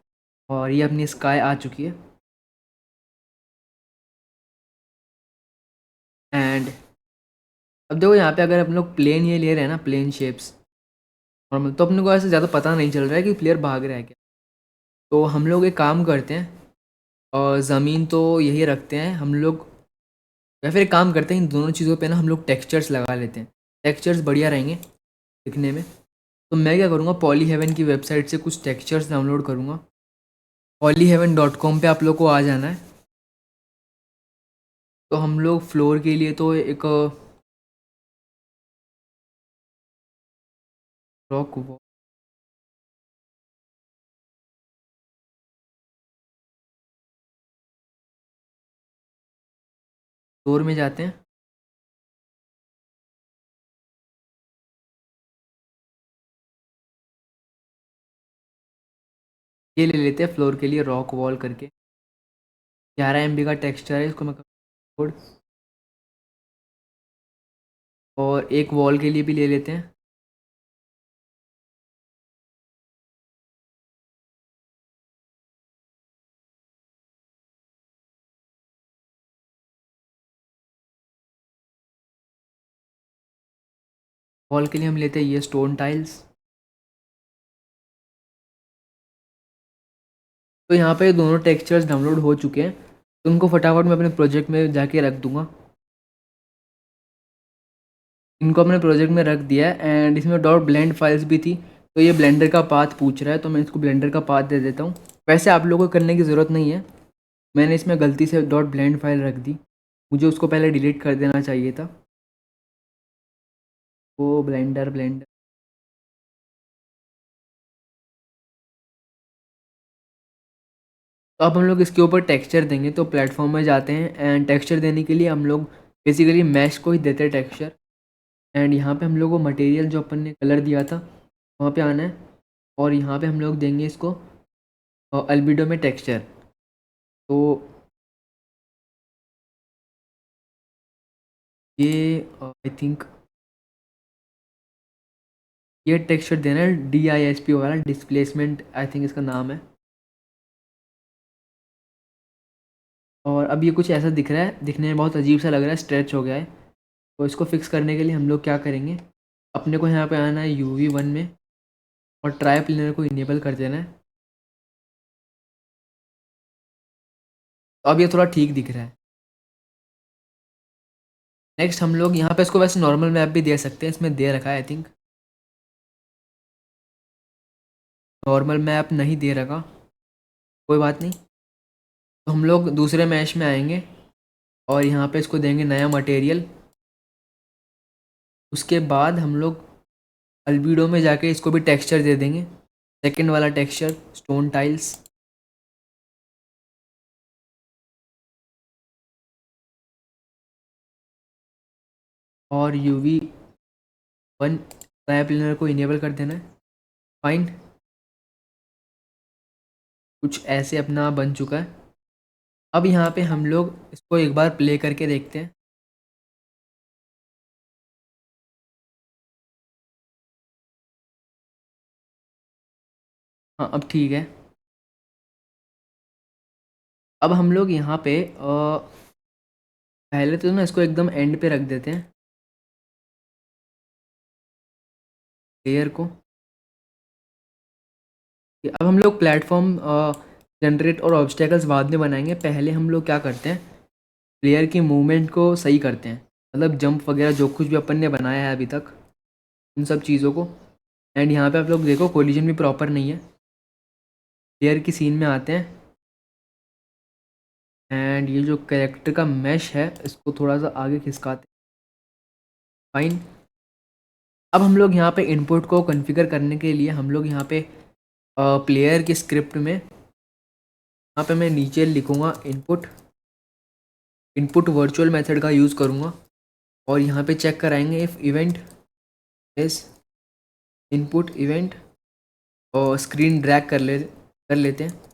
और ये अपनी स्काई आ चुकी है। एंड अब देखो यहाँ पे अगर अपन लोग प्लेन ये ले रहे हैं ना, प्लेन शेप्स नॉर्मल, तो अपने को ऐसे ज़्यादा पता नहीं चल रहा है कि प्लेयर भाग रहा है क्या। तो हम लोग एक काम करते हैं, और ज़मीन तो यही रखते हैं हम लोग, या फिर एक काम करते हैं इन दोनों चीज़ों पे ना हम लोग टेक्सचर्स लगा लेते हैं। टेक्सचर्स बढ़िया रहेंगे दिखने में। तो मैं क्या करूँगा, पॉली हेवन की वेबसाइट से कुछ टेक्सचर्स डाउनलोड करूँगा। polyheaven.com पे आप लोग को आ जाना है। तो हम लोग फ्लोर के लिए तो एक रॉक फ्लोर में जाते हैं। ये ले लेते हैं फ्लोर के लिए रॉक वॉल करके। 11 MB का टेक्सचर है, इसको मैं कोड, और एक वॉल के लिए भी ले लेते हैं। वॉल के लिए हम लेते हैं ये स्टोन टाइल्स। तो यहाँ पे दोनों टेक्सचर्स डाउनलोड हो चुके हैं, तो उनको फटाफट मैं अपने प्रोजेक्ट में जाके रख दूँगा। इनको अपने प्रोजेक्ट में रख दिया है। एंड इसमें डॉट ब्लेंड फाइल्स भी थी, तो ये ब्लेंडर का पाथ पूछ रहा है, तो मैं इसको ब्लेंडर का पाथ दे देता हूँ। वैसे आप लोगों को करने की ज़रूरत नहीं है, मैंने इसमें गलती से डॉट ब्लेंड फाइल रख दी, मुझे उसको पहले डिलीट कर देना चाहिए था। वो ब्लेंडर ब्लेंडर तो अब हम लोग इसके ऊपर टेक्सचर देंगे, तो प्लेटफॉर्म में जाते हैं एंड टेक्सचर देने के लिए हम लोग बेसिकली मैश को ही देते हैं टेक्सचर। एंड यहाँ पे हम लोग को मटेरियल जो अपन ने कलर दिया था वहाँ पे आना है, और यहाँ पे हम लोग देंगे इसको अल्बिडो में टेक्सचर। तो ये आई थिंक ये टेक्सचर देना है DISP वाला, डिस्प्लेसमेंट आई थिंक इसका नाम है। और अब ये कुछ ऐसा दिख रहा है, दिखने में बहुत अजीब सा लग रहा है, स्ट्रेच हो गया है। तो इसको फिक्स करने के लिए हम लोग क्या करेंगे, अपने को यहाँ पे आना है UV1 में, और ट्राई प्लेनर को इनेबल कर देना है। तो अब ये थोड़ा ठीक दिख रहा है। नेक्स्ट हम लोग यहाँ पे इसको वैसे नॉर्मल मैप भी दे सकते हैं, इसमें दे रखा है आई थिंक। नॉर्मल मैप नहीं दे रखा, कोई बात नहीं। तो हम लोग दूसरे मैश में आएंगे और यहाँ पे इसको देंगे नया मटेरियल। उसके बाद हम लोग अल्बीडो में जाके इसको भी टेक्सचर दे देंगे, सेकंड वाला टेक्सचर स्टोन टाइल्स। और UV1 ट्राई प्लेनर को इनेबल कर देना है। फाइन, कुछ ऐसे अपना बन चुका है। अब यहाँ पे हम लोग इसको एक बार प्ले करके देखते हैं। हाँ अब ठीक है। अब हम लोग यहाँ पे पहले तो ना इसको एकदम एंड पे रख देते हैं लेयर को। अब हम लोग प्लेटफॉर्म जनरेट और ऑब्स्टेकल्स बाद में बनाएंगे, पहले हम लोग क्या करते हैं, प्लेयर की मूवमेंट को सही करते हैं, मतलब जंप वगैरह जो कुछ भी अपन ने बनाया है अभी तक उन सब चीज़ों को। एंड यहाँ पे आप लोग देखो कोलिजन भी प्रॉपर नहीं है। प्लेयर की सीन में आते हैं, एंड ये जो कैरेक्टर का मैश है इसको थोड़ा सा आगे खिसकाते हैं। फाइन। अब हम लोग यहाँ पे इनपुट को कॉन्फ़िगर करने के लिए हम लोग यहाँ पे प्लेयर की स्क्रिप्ट में, यहाँ पे मैं नीचे लिखूँगा इनपुट, इनपुट वर्चुअल मेथड का यूज़ करूँगा और यहाँ पे चेक कराएंगे इफ़ इवेंट इस इनपुट इवेंट और स्क्रीन ड्रैग कर लेते हैं।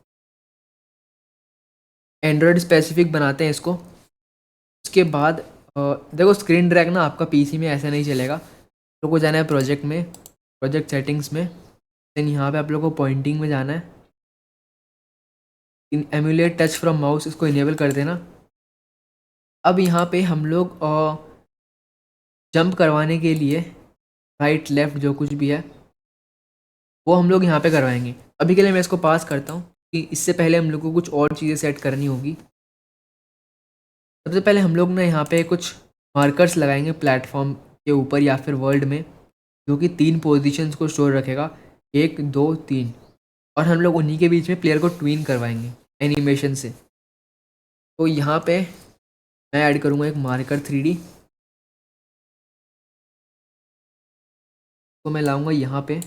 एंड्रॉयड स्पेसिफिक बनाते हैं इसको। उसके बाद देखो स्क्रीन ड्रैग ना आपका पीसी में ऐसा नहीं चलेगा। तो को जाना है प्रोजेक्ट में, प्रोजेक्ट सेटिंग्स में, देन यहाँ पे आप लोगों को पॉइंटिंग में जाना है। इन एमुलेट टच फ्रॉम माउस इसको इनेबल कर देना। अब यहाँ पे हम लोग जंप करवाने के लिए राइट लेफ़्ट जो कुछ भी है वो हम लोग यहाँ पे करवाएंगे। अभी के लिए मैं इसको पास करता हूँ कि इससे पहले हम लोग को कुछ और चीज़ें सेट करनी होगी। सबसे पहले हम लोग ना यहाँ पे कुछ मार्कर्स लगाएंगे प्लेटफॉर्म के ऊपर या फिर वर्ल्ड में, जो कि 3 पोजीशंस को स्टोर रखेगा, 1 2 3। और हम लोग उन्हीं के बीच में प्लेयर को ट्वीन करवाएंगे एनिमेशन से। तो यहाँ पे मैं ऐड करूँगा एक मार्कर 3D, तो मैं लाऊंगा यहाँ पे।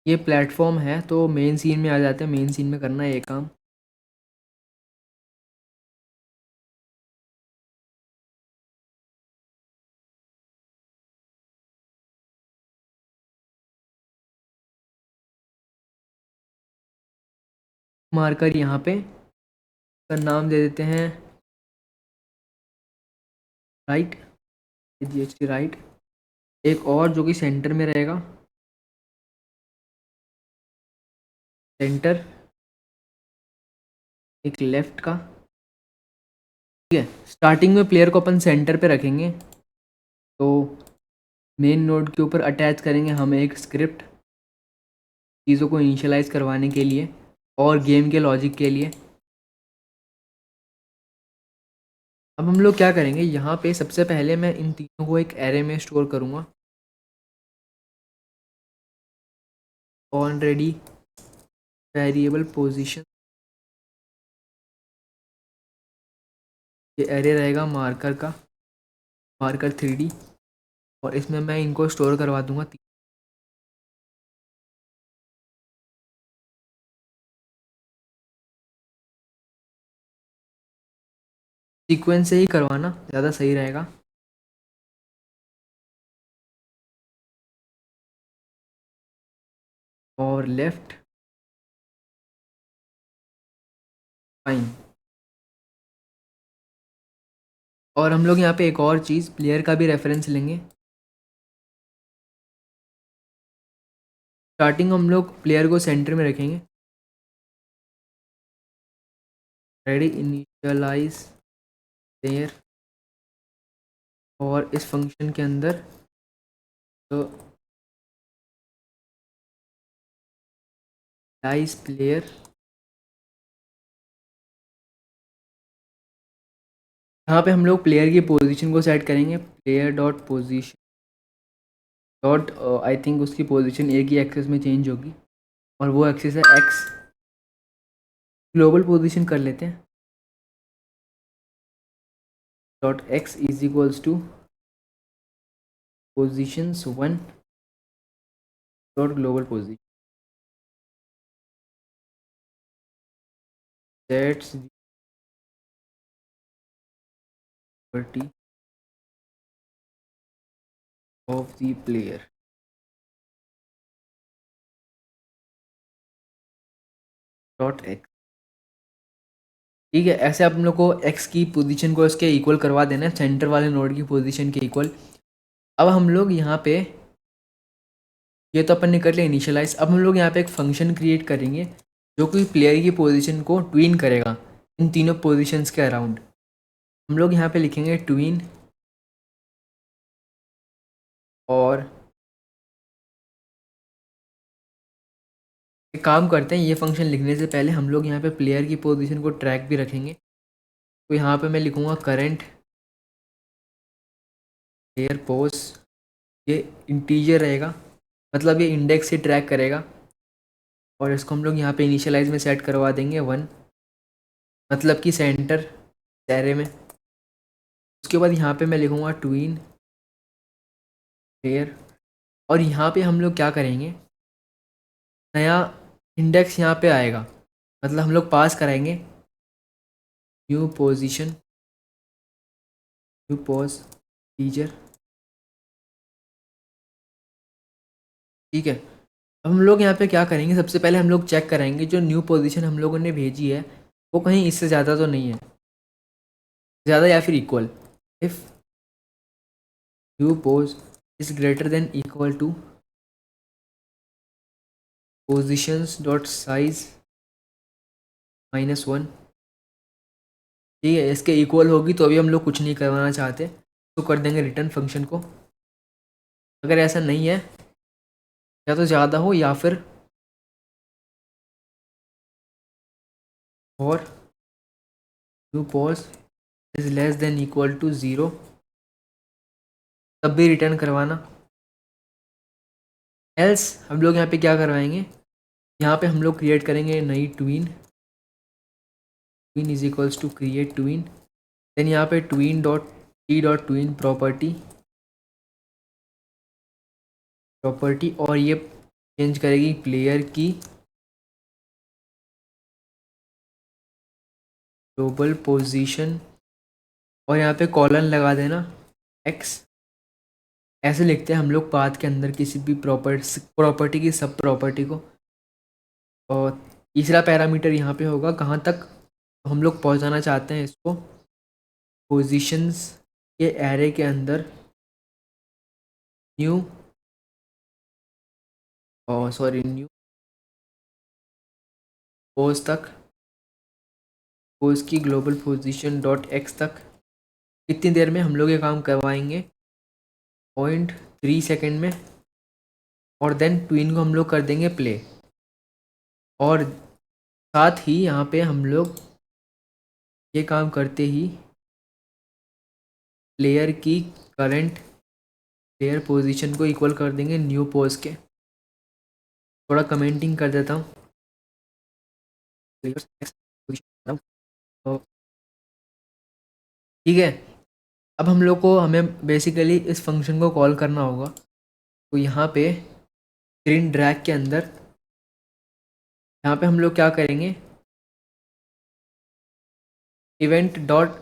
ये प्लेटफॉर्म है तो मेन सीन में आ जाते हैं। मेन सीन में करना है ये काम। मार्कर यहाँ पे का नाम दे देते हैं राइट, GHT राइट। एक और जो कि सेंटर में रहेगा, सेंटर। एक लेफ्ट का, ठीक है। स्टार्टिंग में प्लेयर को अपन सेंटर पे रखेंगे। तो मेन नोड के ऊपर अटैच करेंगे हम एक स्क्रिप्ट चीज़ों को इनिशियलाइज करवाने के लिए और गेम के लॉजिक के लिए। अब हम लोग क्या करेंगे, यहाँ पे सबसे पहले मैं इन तीनों को एक एरे में स्टोर करूँगा। ऑलरेडी वेरिएबल पोजीशन, ये एरे रहेगा मार्कर का, मार्कर 3D। और इसमें मैं इनको स्टोर करवा दूंगा। सीक्वेंस से ही करवाना ज़्यादा सही रहेगा। और लेफ्ट, फाइन। और हम लोग यहाँ पे एक और चीज़ प्लेयर का भी रेफरेंस लेंगे। स्टार्टिंग हम लोग प्लेयर को सेंटर में रखेंगे। Ready initialise player. और इस फंक्शन के अंदर तो लाइज प्लेयर, यहाँ पे हम लोग प्लेयर की पोजीशन को सेट करेंगे। Player dot position dot, I think उसकी पोजीशन एक ही एक्सेस में चेंज होगी और वो एक्सेस है एक्स। ग्लोबल पोजीशन कर लेते हैं। Dot x is equals two positions 1 dot global position. That's property of the player dot x. ठीक है, ऐसे आप हम लोग को एक्स की पोजीशन को इसके इक्वल करवा देना है, सेंटर वाले नोड की पोजीशन के इक्वल। अब हम लोग यहाँ पे, ये तो अपन ने कर लिया इनिशियलाइज। अब हम लोग यहाँ पे एक फंक्शन क्रिएट करेंगे जो कि प्लेयर की पोजीशन को ट्वीन करेगा इन तीनों पोजीशंस के अराउंड। हम लोग यहाँ पे लिखेंगे ट्वीन। और एक काम करते हैं, ये फंक्शन लिखने से पहले हम लोग यहाँ पे प्लेयर की पोजीशन को ट्रैक भी रखेंगे। तो यहाँ पे मैं लिखूँगा करंट प्लेयर पोज। ये इंटीजर रहेगा, मतलब ये इंडेक्स से ट्रैक करेगा। और इसको हम लोग यहाँ पे इनिशियलाइज में सेट करवा देंगे 1, मतलब कि सेंटर एरे में। उसके बाद यहाँ पे मैं लिखूँगा ट्वीन प्लेयर। और यहाँ पे हम लोग क्या करेंगे, नया इंडेक्स यहाँ पे आएगा। मतलब हम लोग पास कराएंगे new position, new pose teacher, ठीक है। अब हम लोग यहाँ पे क्या करेंगे, सबसे पहले हम लोग चेक कराएंगे जो न्यू पोजीशन हम लोगों ने भेजी है वो कहीं इससे ज़्यादा तो नहीं है, ज़्यादा या फिर equal. If new pos is greater than equal to positions dot size -1, ठीक है। इसके इक्वल होगी तो अभी हम लोग कुछ नहीं करवाना चाहते, तो कर देंगे रिटर्न फंक्शन को। अगर ऐसा नहीं है, या तो ज़्यादा हो या फिर और new pos is less than equal to 0, तब भी रिटर्न करवाना। एल्स हम लोग यहाँ पे क्या करवाएंगे, यहाँ पे हम लोग क्रिएट करेंगे नई tween, tween is equals to create tween, then यहाँ पे tween dot T dot tween property, property, और ये चेंज करेगी प्लेयर की ग्लोबल पोजीशन, और यहाँ पे कॉलन लगा देना एक्स। ऐसे लिखते हैं हम लोग पाथ के अंदर किसी भी प्रॉपर्टी की सब प्रॉपर्टी को। और तीसरा पैरामीटर यहाँ पे होगा कहाँ तक हम लोग पहुँचाना चाहते हैं इसको, पोजीशंस के एरे के अंदर न्यू, और सॉरी न्यू पोज तक, पोज की ग्लोबल पोजीशन डॉट एक्स तक। कितनी देर में हम लोग ये काम करवाएंगे, 0.3 सेकेंड में, और देन ट्वीन को हम लोग कर देंगे प्ले। और साथ ही यहाँ पे हम लोग ये काम करते ही प्लेयर की करंट प्लेयर पोजीशन को इक्वल कर देंगे न्यू पोज के। थोड़ा कमेंटिंग कर देता हूँ, ठीक है। अब हम लोग को हमें बेसिकली इस फंक्शन को कॉल करना होगा, तो यहाँ पे स्क्रीन ड्रैग के अंदर यहाँ पे हम लोग क्या करेंगे, इवेंट डॉट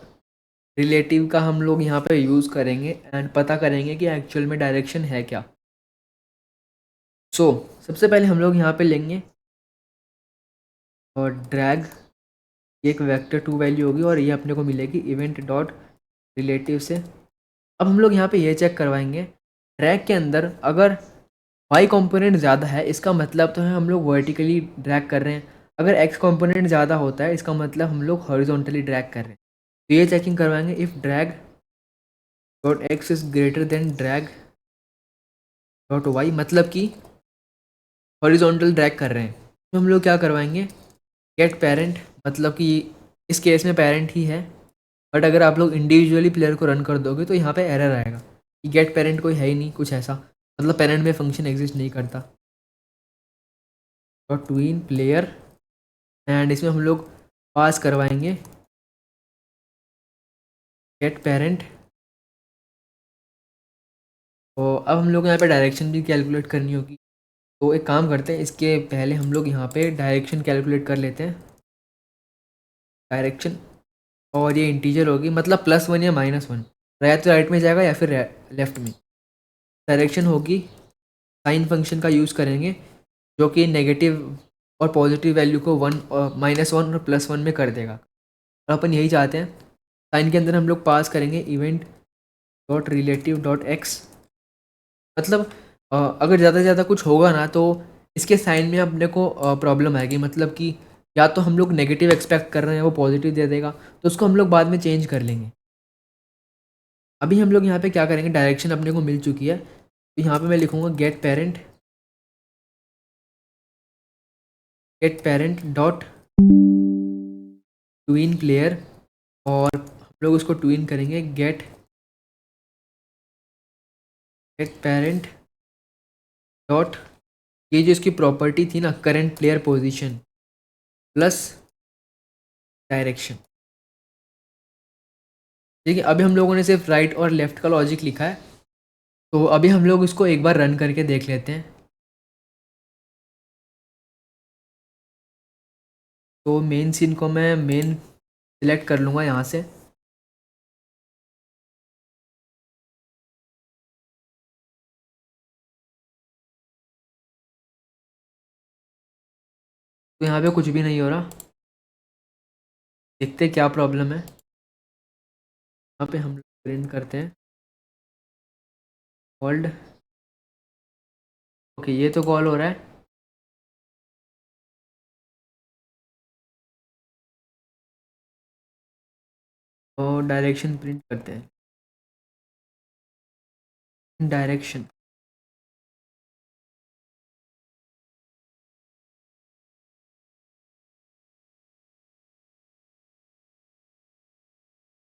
रिलेटिव का हम लोग यहाँ पे यूज़ करेंगे एंड पता करेंगे कि एक्चुअल में डायरेक्शन है क्या। सबसे पहले हम लोग यहाँ पे लेंगे और ड्रैग, एक वेक्टर 2 वैल्यू होगी और ये अपने को मिलेगी इवेंट डॉट रिलेटिव से। अब हम लोग यहाँ पे ये चेक करवाएंगे ड्रैग के अंदर अगर वाई कंपोनेंट ज़्यादा है इसका मतलब तो है हम लोग वर्टिकली ड्रैग कर रहे हैं, अगर एक्स कंपोनेंट ज़्यादा होता है इसका मतलब हम लोग हॉरिजॉन्टली ड्रैग कर रहे हैं। तो ये चेकिंग करवाएंगे if drag dot X is greater than drag dot Y, मतलब कि हॉरिजॉन्टल ड्रैग कर रहे हैं। तो हम लोग क्या करवाएंगे, गेट पेरेंट, मतलब कि इस केस में पेरेंट ही है, बट अगर आप लोग इंडिविजुअली प्लेयर को रन कर दोगे तो यहाँ पे एरर आएगा कि गेट पेरेंट कोई है ही नहीं, कुछ ऐसा, मतलब पेरेंट में फंक्शन एग्जिस्ट नहीं करता। डॉट ट्वीन प्लेयर, एंड इसमें हम लोग पास करवाएंगे गेट पेरेंट। और अब हम लोग यहाँ पे डायरेक्शन भी कैलकुलेट करनी होगी, तो एक काम करते हैं इसके पहले हम लोग यहाँ पे डायरेक्शन कैलकुलेट कर लेते हैं। डायरेक्शन, और ये इंटीजर होगी मतलब +1 या -1, या तो राइट में जाएगा या फिर लेफ्ट में। डायरेक्शन होगी साइन फंक्शन का यूज़ करेंगे जो कि नेगेटिव और पॉजिटिव वैल्यू को 1 और -1 और +1 में कर देगा, और अपन यही चाहते हैं। साइन के अंदर हम लोग पास करेंगे event dot relative dot x, मतलब अगर ज़्यादा से ज़्यादा कुछ होगा ना तो इसके साइन में अपने को प्रॉब्लम आएगी, मतलब कि या तो हम लोग नेगेटिव एक्सपेक्ट कर रहे हैं वो पॉजिटिव दे देगा, तो उसको हम लोग बाद में चेंज कर लेंगे। अभी हम लोग यहाँ पे क्या करेंगे, डायरेक्शन अपने को मिल चुकी है, तो यहाँ पे मैं लिखूँगा get parent dot tween player, और हम लोग उसको ट्वीन करेंगे गेट पेरेंट डॉट, ये जो इसकी प्रॉपर्टी थी ना current player position plus direction, ठीक है। अभी हम लोगों ने सिर्फ राइट और लेफ्ट का लॉजिक लिखा है, तो अभी हम लोग इसको एक बार रन करके देख लेते हैं। तो मेन सीन को मैं मेन सिलेक्ट कर लूँगा यहाँ से। तो यहाँ पे कुछ भी नहीं हो रहा, देखते हैं क्या प्रॉब्लम है। यहाँ पे हम लोग प्रिंट करते हैं कॉल्ड। ओके, ये तो कॉल हो रहा है। और डायरेक्शन प्रिंट करते हैं, डायरेक्शन।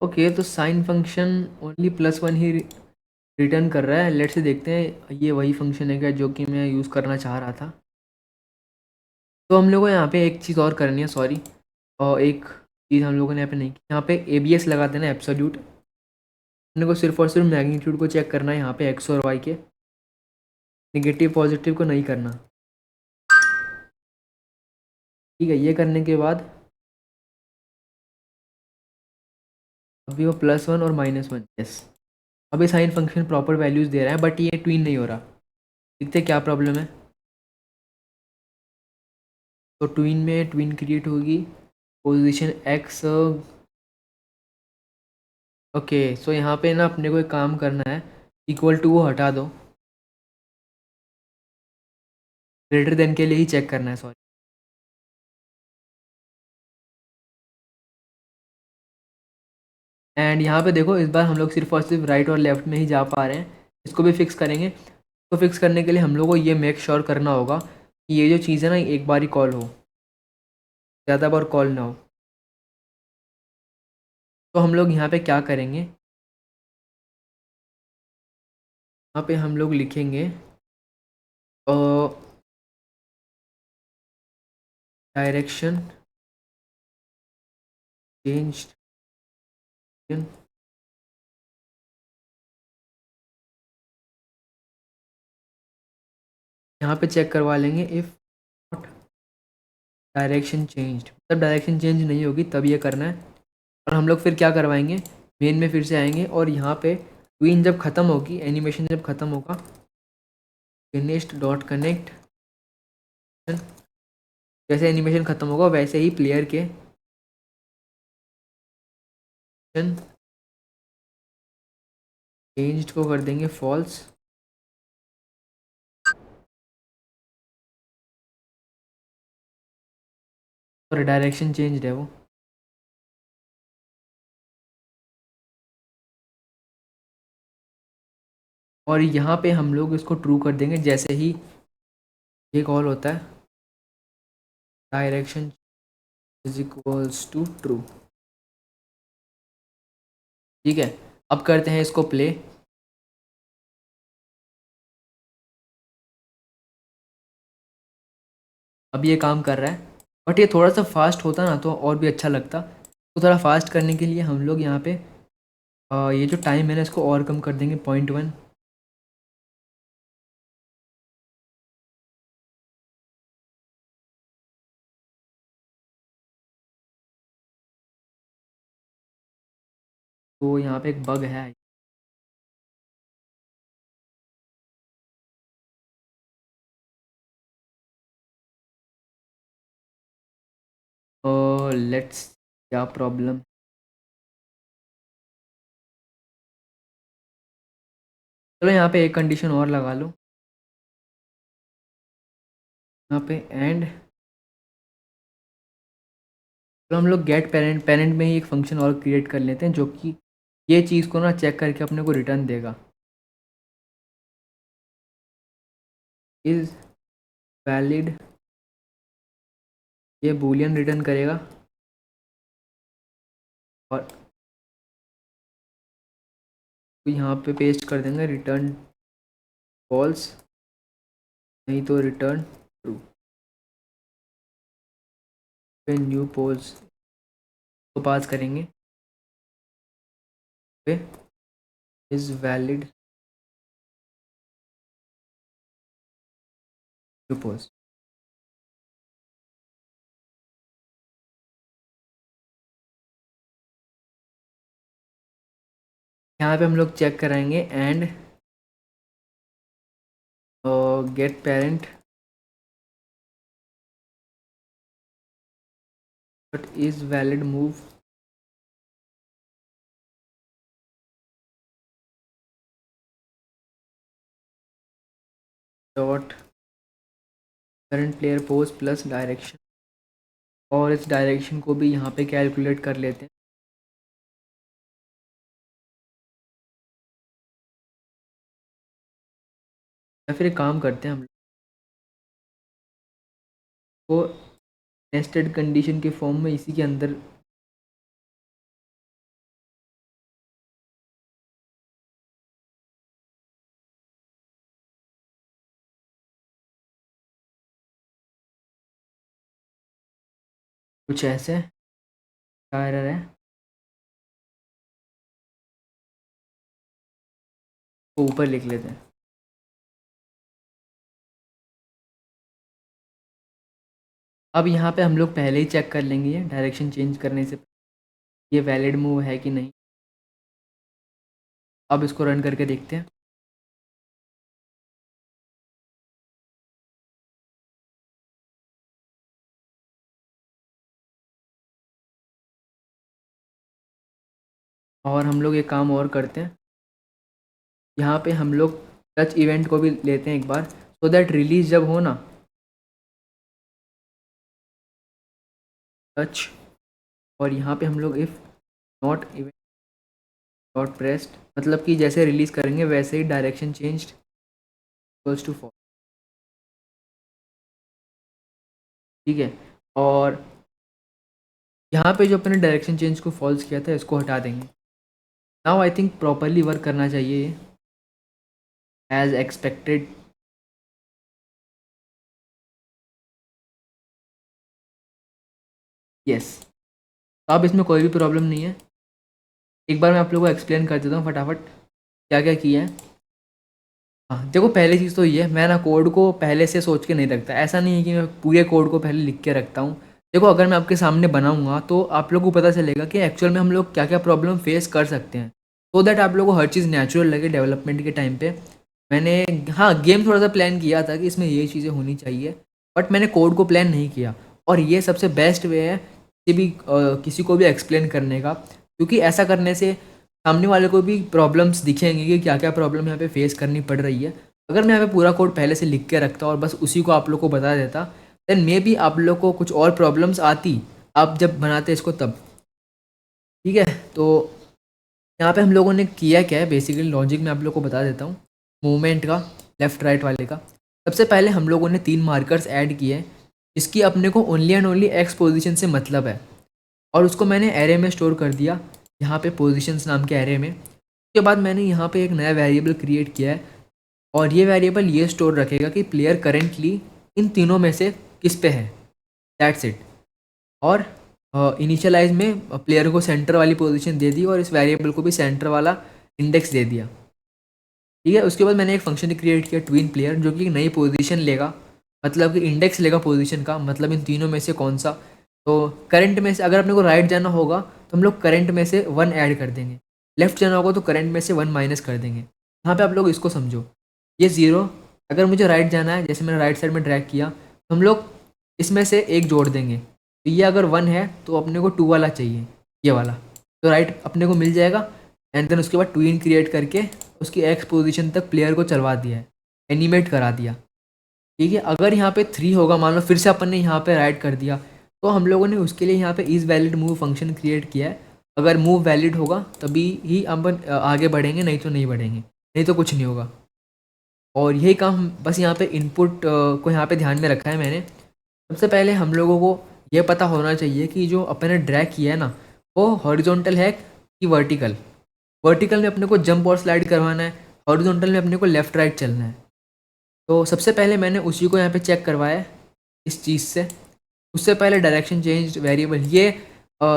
ओके, तो साइन फंक्शन ओनली +1 ही रिटर्न कर रहा है। लेट से देखते हैं ये वही फंक्शन है क्या जो कि मैं यूज़ करना चाह रहा था। तो हम लोग को यहाँ पे एक चीज़ और करनी है, सॉरी, और एक चीज़ हम लोगों ने यहाँ पे नहीं की। यहाँ पे ABS लगा देना, एब्सोल्यूट। अपने को सिर्फ और सिर्फ मैग्नीट्यूड को चेक करना है यहाँ पे एक्स और वाई के, निगेटिव पॉजिटिव को नहीं करना। ठीक है, ये करने के बाद अभी वो +1 और -1, यस। अभी साइन फंक्शन प्रॉपर वैल्यूज़ दे रहा है, बट ये ट्विन नहीं हो रहा। देखते हैं क्या प्रॉब्लम है। तो ट्विन में ट्विन क्रिएट होगी, पोजीशन एक्स। ओके, सो यहाँ पे ना अपने को एक काम करना है, इक्वल टू वो हटा दो, ग्रेटर देन के लिए ही चेक करना है, सॉरी। एंड यहाँ पे देखो, इस बार हम लोग सिर्फ और सिर्फ राइट और लेफ्ट में ही जा पा रहे हैं। इसको भी फिक्स करेंगे। तो फिक्स करने के लिए हम लोग को ये मेक श्योर करना होगा कि ये जो चीज़ है ना, एक बार ही कॉल हो, ज़्यादा बार कॉल ना हो। तो हम लोग यहाँ पे क्या करेंगे, यहाँ पे हम लोग लिखेंगे डायरेक्शन चेंज। यहाँ पे चेक करवा लेंगे इफ़ डायरेक्शन चेंज, तब डायरेक्शन चेंज नहीं होगी, तब ये करना है। और हम लोग फिर क्या करवाएंगे, मेन में फिर से आएंगे और यहाँ पे ट्विन जब ख़त्म होगी, एनिमेशन जब ख़त्म होगा, फिनिश्ड डॉट कनेक्ट, जैसे एनिमेशन ख़त्म होगा वैसे ही प्लेयर के चेंज को कर देंगे फॉल्स, और डायरेक्शन चेंज है वो। और यहाँ पे हम लोग इसको ट्रू कर देंगे जैसे ही ये कॉल होता है, direction is equals to true. ठीक है, अब करते हैं इसको प्ले। अब ये काम कर रहा है, बट ये थोड़ा सा फास्ट होता ना तो और भी अच्छा लगता। तो थोड़ा फास्ट करने के लिए हम लोग यहाँ पे ये जो टाइम है ना, इसको और कम कर देंगे, 0.1। तो यहाँ पे एक बग है। लेट्स, क्या प्रॉब्लम। चलो यहाँ पे एक कंडीशन और लगा लो, यहाँ पे एंड। तो हम लोग गेट पेरेंट, पेरेंट में ही एक फंक्शन और क्रिएट कर लेते हैं जो कि ये चीज़ को ना चेक करके अपने को रिटर्न देगा, इज़ वैलिड। ये बूलियन रिटर्न करेगा। और तो यहाँ पे पेस्ट कर देंगे रिटर्न फॉल्स, नहीं तो रिटर्न ट्रू। पे न्यू पोल्स को पास करेंगे, पे इज़ वैलिड न्यू पोल्स। यहाँ पे हम लोग चेक कराएंगे and get parent but is valid move dot current player pos plus direction, और इस डायरेक्शन को भी यहाँ पे कैलकुलेट कर लेते हैं। या फिर एक काम करते हैं हम लोग को नेस्टेड कंडीशन के फॉर्म में इसी के अंदर कुछ ऐसे क्या एरर है वो ऊपर लिख लेते हैं। अब यहाँ पे हम लोग पहले ही चेक कर लेंगे ये डायरेक्शन चेंज करने से ये वैलिड मूव है कि नहीं। अब इसको रन करके देखते हैं। और हम लोग एक काम और करते हैं, यहाँ पे हम लोग टच इवेंट को भी लेते हैं एक बार, सो दैट रिलीज जब हो ना टच, और यहाँ पे हम लोग if not event dot pressed, मतलब कि जैसे रिलीज़ करेंगे वैसे ही direction changed equals to four. ठीक है, और यहाँ पे जो अपने डायरेक्शन चेंज को फॉल्स किया था इसको हटा देंगे। Now I think properly work करना चाहिए एज एक्सपेक्टेड। यस, अब इसमें कोई भी प्रॉब्लम नहीं है। एक बार मैं आप लोगों को एक्सप्लेन कर देता हूँ फटाफट क्या क्या किया है। हाँ देखो, पहली चीज़ तो ये है, मैं ना कोड को पहले से सोच के नहीं रखता। ऐसा नहीं है कि मैं पूरे कोड को पहले लिख के रखता हूँ। देखो, अगर मैं आपके सामने बनाऊंगा तो आप लोगों को पता चलेगा कि एक्चुअल में हम लोग क्या क्या प्रॉब्लम फेस कर सकते हैं, सो दैट आप लोगों को हर चीज़ नेचुरल लगे डेवलपमेंट के टाइम पे। मैंने हाँ गेम थोड़ा सा प्लान किया था कि इसमें ये चीज़ें होनी चाहिए, बट मैंने कोड को प्लान नहीं किया। और ये सबसे बेस्ट वे है किसी को भी एक्सप्लेन करने का, क्योंकि ऐसा करने से सामने वाले को भी प्रॉब्लम्स दिखेंगे कि क्या क्या प्रॉब्लम यहाँ पे फेस करनी पड़ रही है। अगर मैं यहाँ पे पूरा कोड पहले से लिख के रखता और बस उसी को आप लोग को बता देता, देन मे बी आप लोग को कुछ और प्रॉब्लम्स आती आप जब बनाते इसको तब। ठीक है, तो यहाँ पे हम लोगों ने किया क्या है, बेसिकली लॉजिक में आप लोग को बता देता हूँ मूवमेंट का, लेफ्ट राइट वाले का। सबसे पहले हम लोगों ने 3 मार्कर्स ऐड किए हैं जिसकी अपने को only and only x position से मतलब है, और उसको मैंने एरे में स्टोर कर दिया, यहाँ पे पोजीशंस नाम के एरे में। उसके बाद मैंने यहाँ पे एक नया वेरिएबल क्रिएट किया है, और ये वेरिएबल ये स्टोर रखेगा कि प्लेयर करेंटली इन तीनों में से किस पे है, दैट्स इट। और इनिशियलाइज में प्लेयर को सेंटर वाली पोजीशन दे दी और इस वेरिएबल को भी सेंटर वाला इंडेक्स दे दिया। ठीक है, उसके बाद मैंने एक फंक्शन क्रिएट किया ट्विन प्लेयर, जो कि नई पोजीशन लेगा, मतलब कि इंडेक्स लेगा पोजीशन का, मतलब इन तीनों में से कौन सा। तो करंट में से अगर अपने को राइट जाना होगा तो हम लोग करंट में से 1 ऐड कर देंगे, लेफ्ट जाना होगा तो करंट में से 1 माइनस कर देंगे। यहाँ पे आप लोग इसको समझो, ये 0, अगर मुझे राइट जाना है, जैसे मैंने राइट साइड में ड्रैग किया, तो हम लोग इसमें से एक जोड़ देंगे। तो ये अगर 1 है तो अपने को 2 वाला चाहिए, ये वाला, तो राइट अपने को मिल जाएगा। एंड देन उसके बाद ट्विन क्रिएट करके उसकी एक्स पोजीशन तक प्लेयर को चलवा दिया है, एनिमेट करा दिया। ठीक है, अगर यहाँ पे 3 होगा, मान लो फिर से अपन ने यहाँ पे राइट कर दिया, तो हम लोगों ने उसके लिए यहाँ पे is valid move function create किया है। अगर मूव वैलिड होगा तभी ही अपन आगे बढ़ेंगे, नहीं तो नहीं बढ़ेंगे, नहीं तो कुछ नहीं होगा। और यही काम बस यहाँ पे इनपुट को यहाँ पे ध्यान में रखा है मैंने। सबसे पहले हम लोगों को ये पता होना चाहिए कि जो अपन ने ड्रैग किया है ना, वो हॉरिजॉन्टल है कि वर्टिकल। वर्टिकल में अपने को जंप और स्लाइड करवाना है, हॉरिजॉन्टल में अपने को लेफ़्ट राइट चलना है। तो सबसे पहले मैंने उसी को यहाँ पे चेक करवाया है इस चीज़ से। उससे पहले डायरेक्शन चेंज वेरिएबल,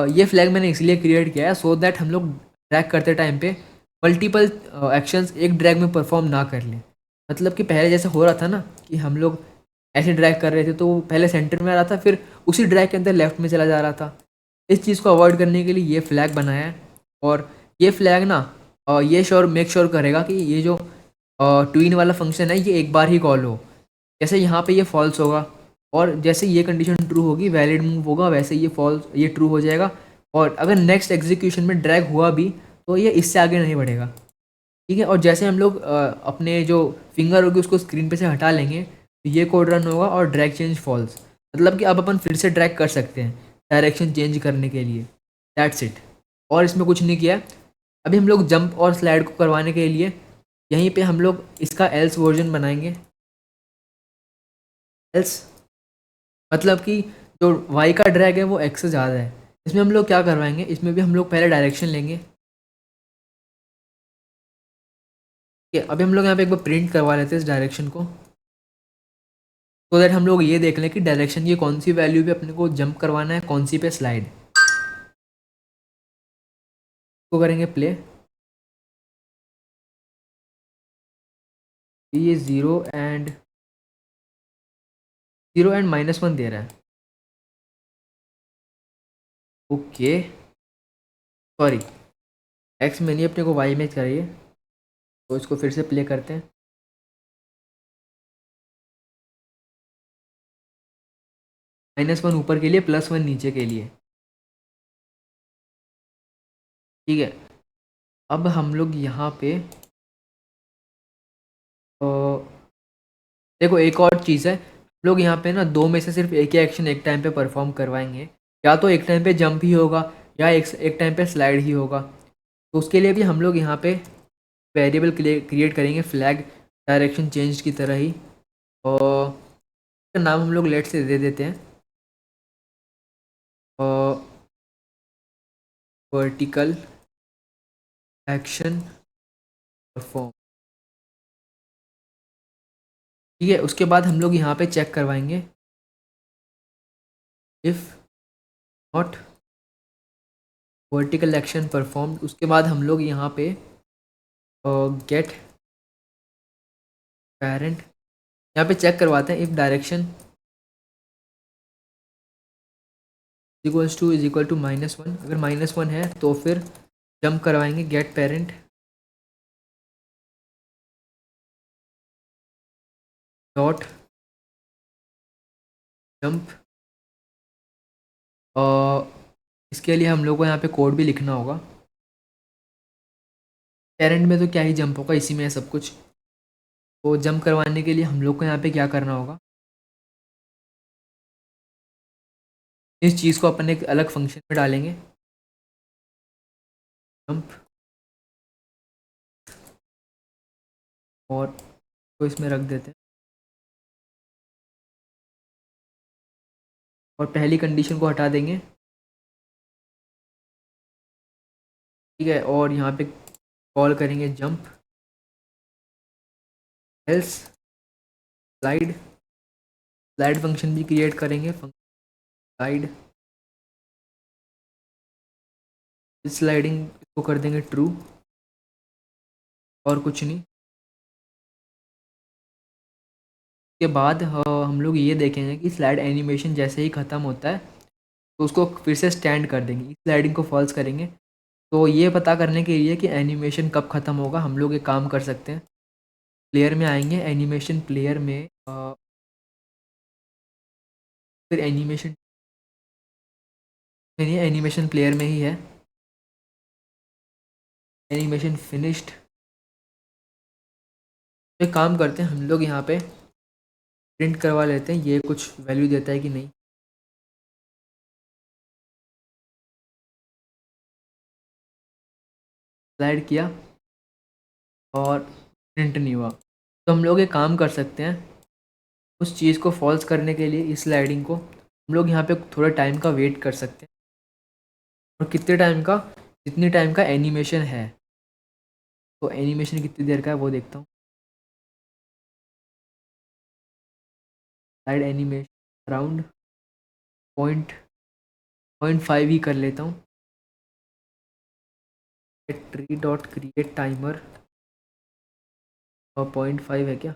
ये फ्लैग मैंने इसलिए क्रिएट किया है सो दैट हम लोग ड्रैग करते टाइम पे मल्टीपल एक्शंस एक ड्रैग में परफॉर्म ना कर लें। मतलब कि पहले जैसे हो रहा था ना कि हम लोग ऐसे ड्रैग कर रहे थे तो वो पहले सेंटर में आ रहा था, फिर उसी ड्रैग के अंदर लेफ्ट में चला जा रहा था। इस चीज़ को अवॉइड करने के लिए ये फ्लैग बनाया है। और ये फ्लैग ना ये मेक श्योर करेगा कि ये जो ट्वीन वाला फंक्शन है ये एक बार ही कॉल हो। जैसे यहाँ पे ये फॉल्स होगा और जैसे ये कंडीशन ट्रू होगी वैलिड मूव होगा, वैसे ये ट्रू हो जाएगा। और अगर नेक्स्ट एग्जीक्यूशन में ड्रैग हुआ भी तो ये इससे आगे नहीं बढ़ेगा। ठीक है, और जैसे हम लोग अपने जो फिंगर होगी उसको स्क्रीन पे से हटा लेंगे तो ये कोड रन होगा और ड्रैग चेंज फॉल्स, मतलब कि अब अपन फिर से ड्रैग कर सकते हैं डायरेक्शन चेंज करने के लिए। दैट्स इट, और इसमें कुछ नहीं किया। अभी हम लोग जंप और स्लाइड को करवाने के लिए यहीं पे हम लोग इसका एल्स वर्जन बनाएंगे। एल्स मतलब कि जो वाई का ड्रैग है वो एक्स से ज़्यादा है। इसमें हम लोग क्या करवाएंगे, इसमें भी हम लोग पहले डायरेक्शन लेंगे। ठीक है, अभी हम लोग यहाँ पे एक बार प्रिंट करवा लेते हैं इस डायरेक्शन को, तो दैट हम लोग ये देख लें कि डायरेक्शन की कौन सी वैल्यू पे अपने को जंप करवाना है, कौन सी पे स्लाइड को करेंगे प्ले। ये ज़ीरो एंड -1 दे रहा है। ओके, सॉरी, एक्स में नहीं अपने को वाई में चाहिए, तो इसको फिर से प्ले करते हैं। -1 ऊपर के लिए, +1 नीचे के लिए। ठीक है, अब हम लोग यहाँ पे अ, देखो एक और चीज़ है, लोग यहाँ पे ना दो में से सिर्फ एक ही एक्शन एक टाइम पे परफॉर्म करवाएंगे। या तो एक टाइम पे जंप ही होगा या एक टाइम पे स्लाइड ही होगा। तो उसके लिए भी हम लोग यहाँ पे वेरिएबल क्रिएट करेंगे फ्लैग डायरेक्शन चेंज की तरह ही, और इसका नाम हम लोग लेट से दे देते हैं वर्टिकल एक्शन परफॉर्म। ठीक है, उसके बाद हम लोग यहाँ पे चेक करवाएंगे if not vertical action perform. उसके बाद हम लोग यहाँ पे गेट पेरेंट, यहाँ पे चेक करवाते हैं if direction is equal to -1। अगर -1 है तो फिर जंप करवाएंगे गेट पेरेंट डॉट जंप। और इसके लिए हम लोग को यहाँ पे कोड भी लिखना होगा। पेरेंट में तो क्या ही जंप होगा, इसी में है सब कुछ। तो जंप करवाने के लिए हम लोग को यहाँ पे क्या करना होगा, इस चीज़ को अपन एक अलग फंक्शन में डालेंगे, जंप, और तो इसमें रख देते हैं। और पहली कंडीशन को हटा देंगे। ठीक है, और यहाँ पे कॉल करेंगे jump else slide. Slide function भी क्रिएट करेंगे, स्लाइड स्लाइडिंग इसको कर देंगे ट्रू, और कुछ नहीं। के बाद हम लोग ये देखेंगे कि स्लाइड एनिमेशन जैसे ही ख़त्म होता है तो उसको फिर से स्टैंड कर देंगे, स्लाइडिंग को फॉल्स करेंगे। तो ये पता करने के लिए कि एनिमेशन कब ख़त्म होगा, हम लोग एक काम कर सकते हैं, प्लेयर में आएंगे, एनिमेशन प्लेयर में फिर एनिमेशन में नहीं, एनिमेशन प्लेयर में ही है, एनिमेशन फिनिश्ड। एक काम करते हैं, हम लोग यहाँ पे प्रिंट करवा लेते हैं ये कुछ वैल्यू देता है कि नहीं। स्लाइड किया और प्रिंट नहीं हुआ, तो हम लोग एक काम कर सकते हैं, उस चीज़ को फॉल्स करने के लिए इस स्लाइडिंग को हम लोग यहाँ पे थोड़ा टाइम का वेट कर सकते हैं। और कितने टाइम का, जितनी टाइम का एनिमेशन है। तो एनिमेशन कितनी देर का है वो देखता हूँ। साइड एनिमेशन अराउंड पॉइंट 0.5 ही कर लेता हूँ। ट्री डॉट क्रिएट टाइमर, और 0.5 है क्या,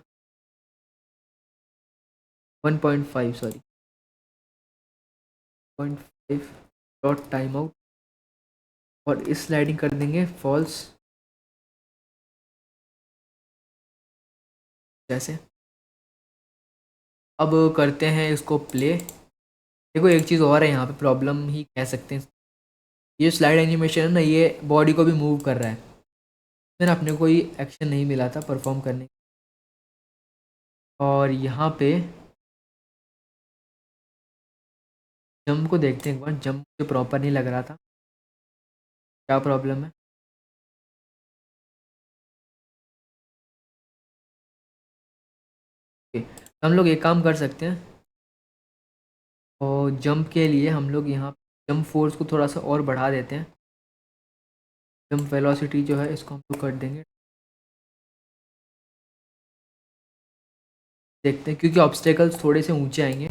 1.5 सॉरी, 0.5 डॉट टाइम आउट, और इस स्लाइडिंग कर देंगे फॉल्स। जैसे। अब करते हैं इसको प्ले। देखो एक चीज़ और है यहाँ पे, प्रॉब्लम ही कह सकते हैं। ये स्लाइड एनिमेशन है ना, ये बॉडी को भी मूव कर रहा है, फिर अपने को कोई एक्शन नहीं मिला था परफॉर्म करने। और यहाँ पे जंप को देखते हैं एक बार, जंप जो प्रॉपर नहीं लग रहा था, क्या प्रॉब्लम है। ओके, तो हम लोग एक काम कर सकते हैं, और जंप के लिए हम लोग यहाँ जंप फोर्स को थोड़ा सा और बढ़ा देते हैं। जंप वेलोसिटी जो है इसको हम लोग कर देंगे, देखते हैं, क्योंकि ऑब्स्टेकल्स थोड़े से ऊंचे आएंगे।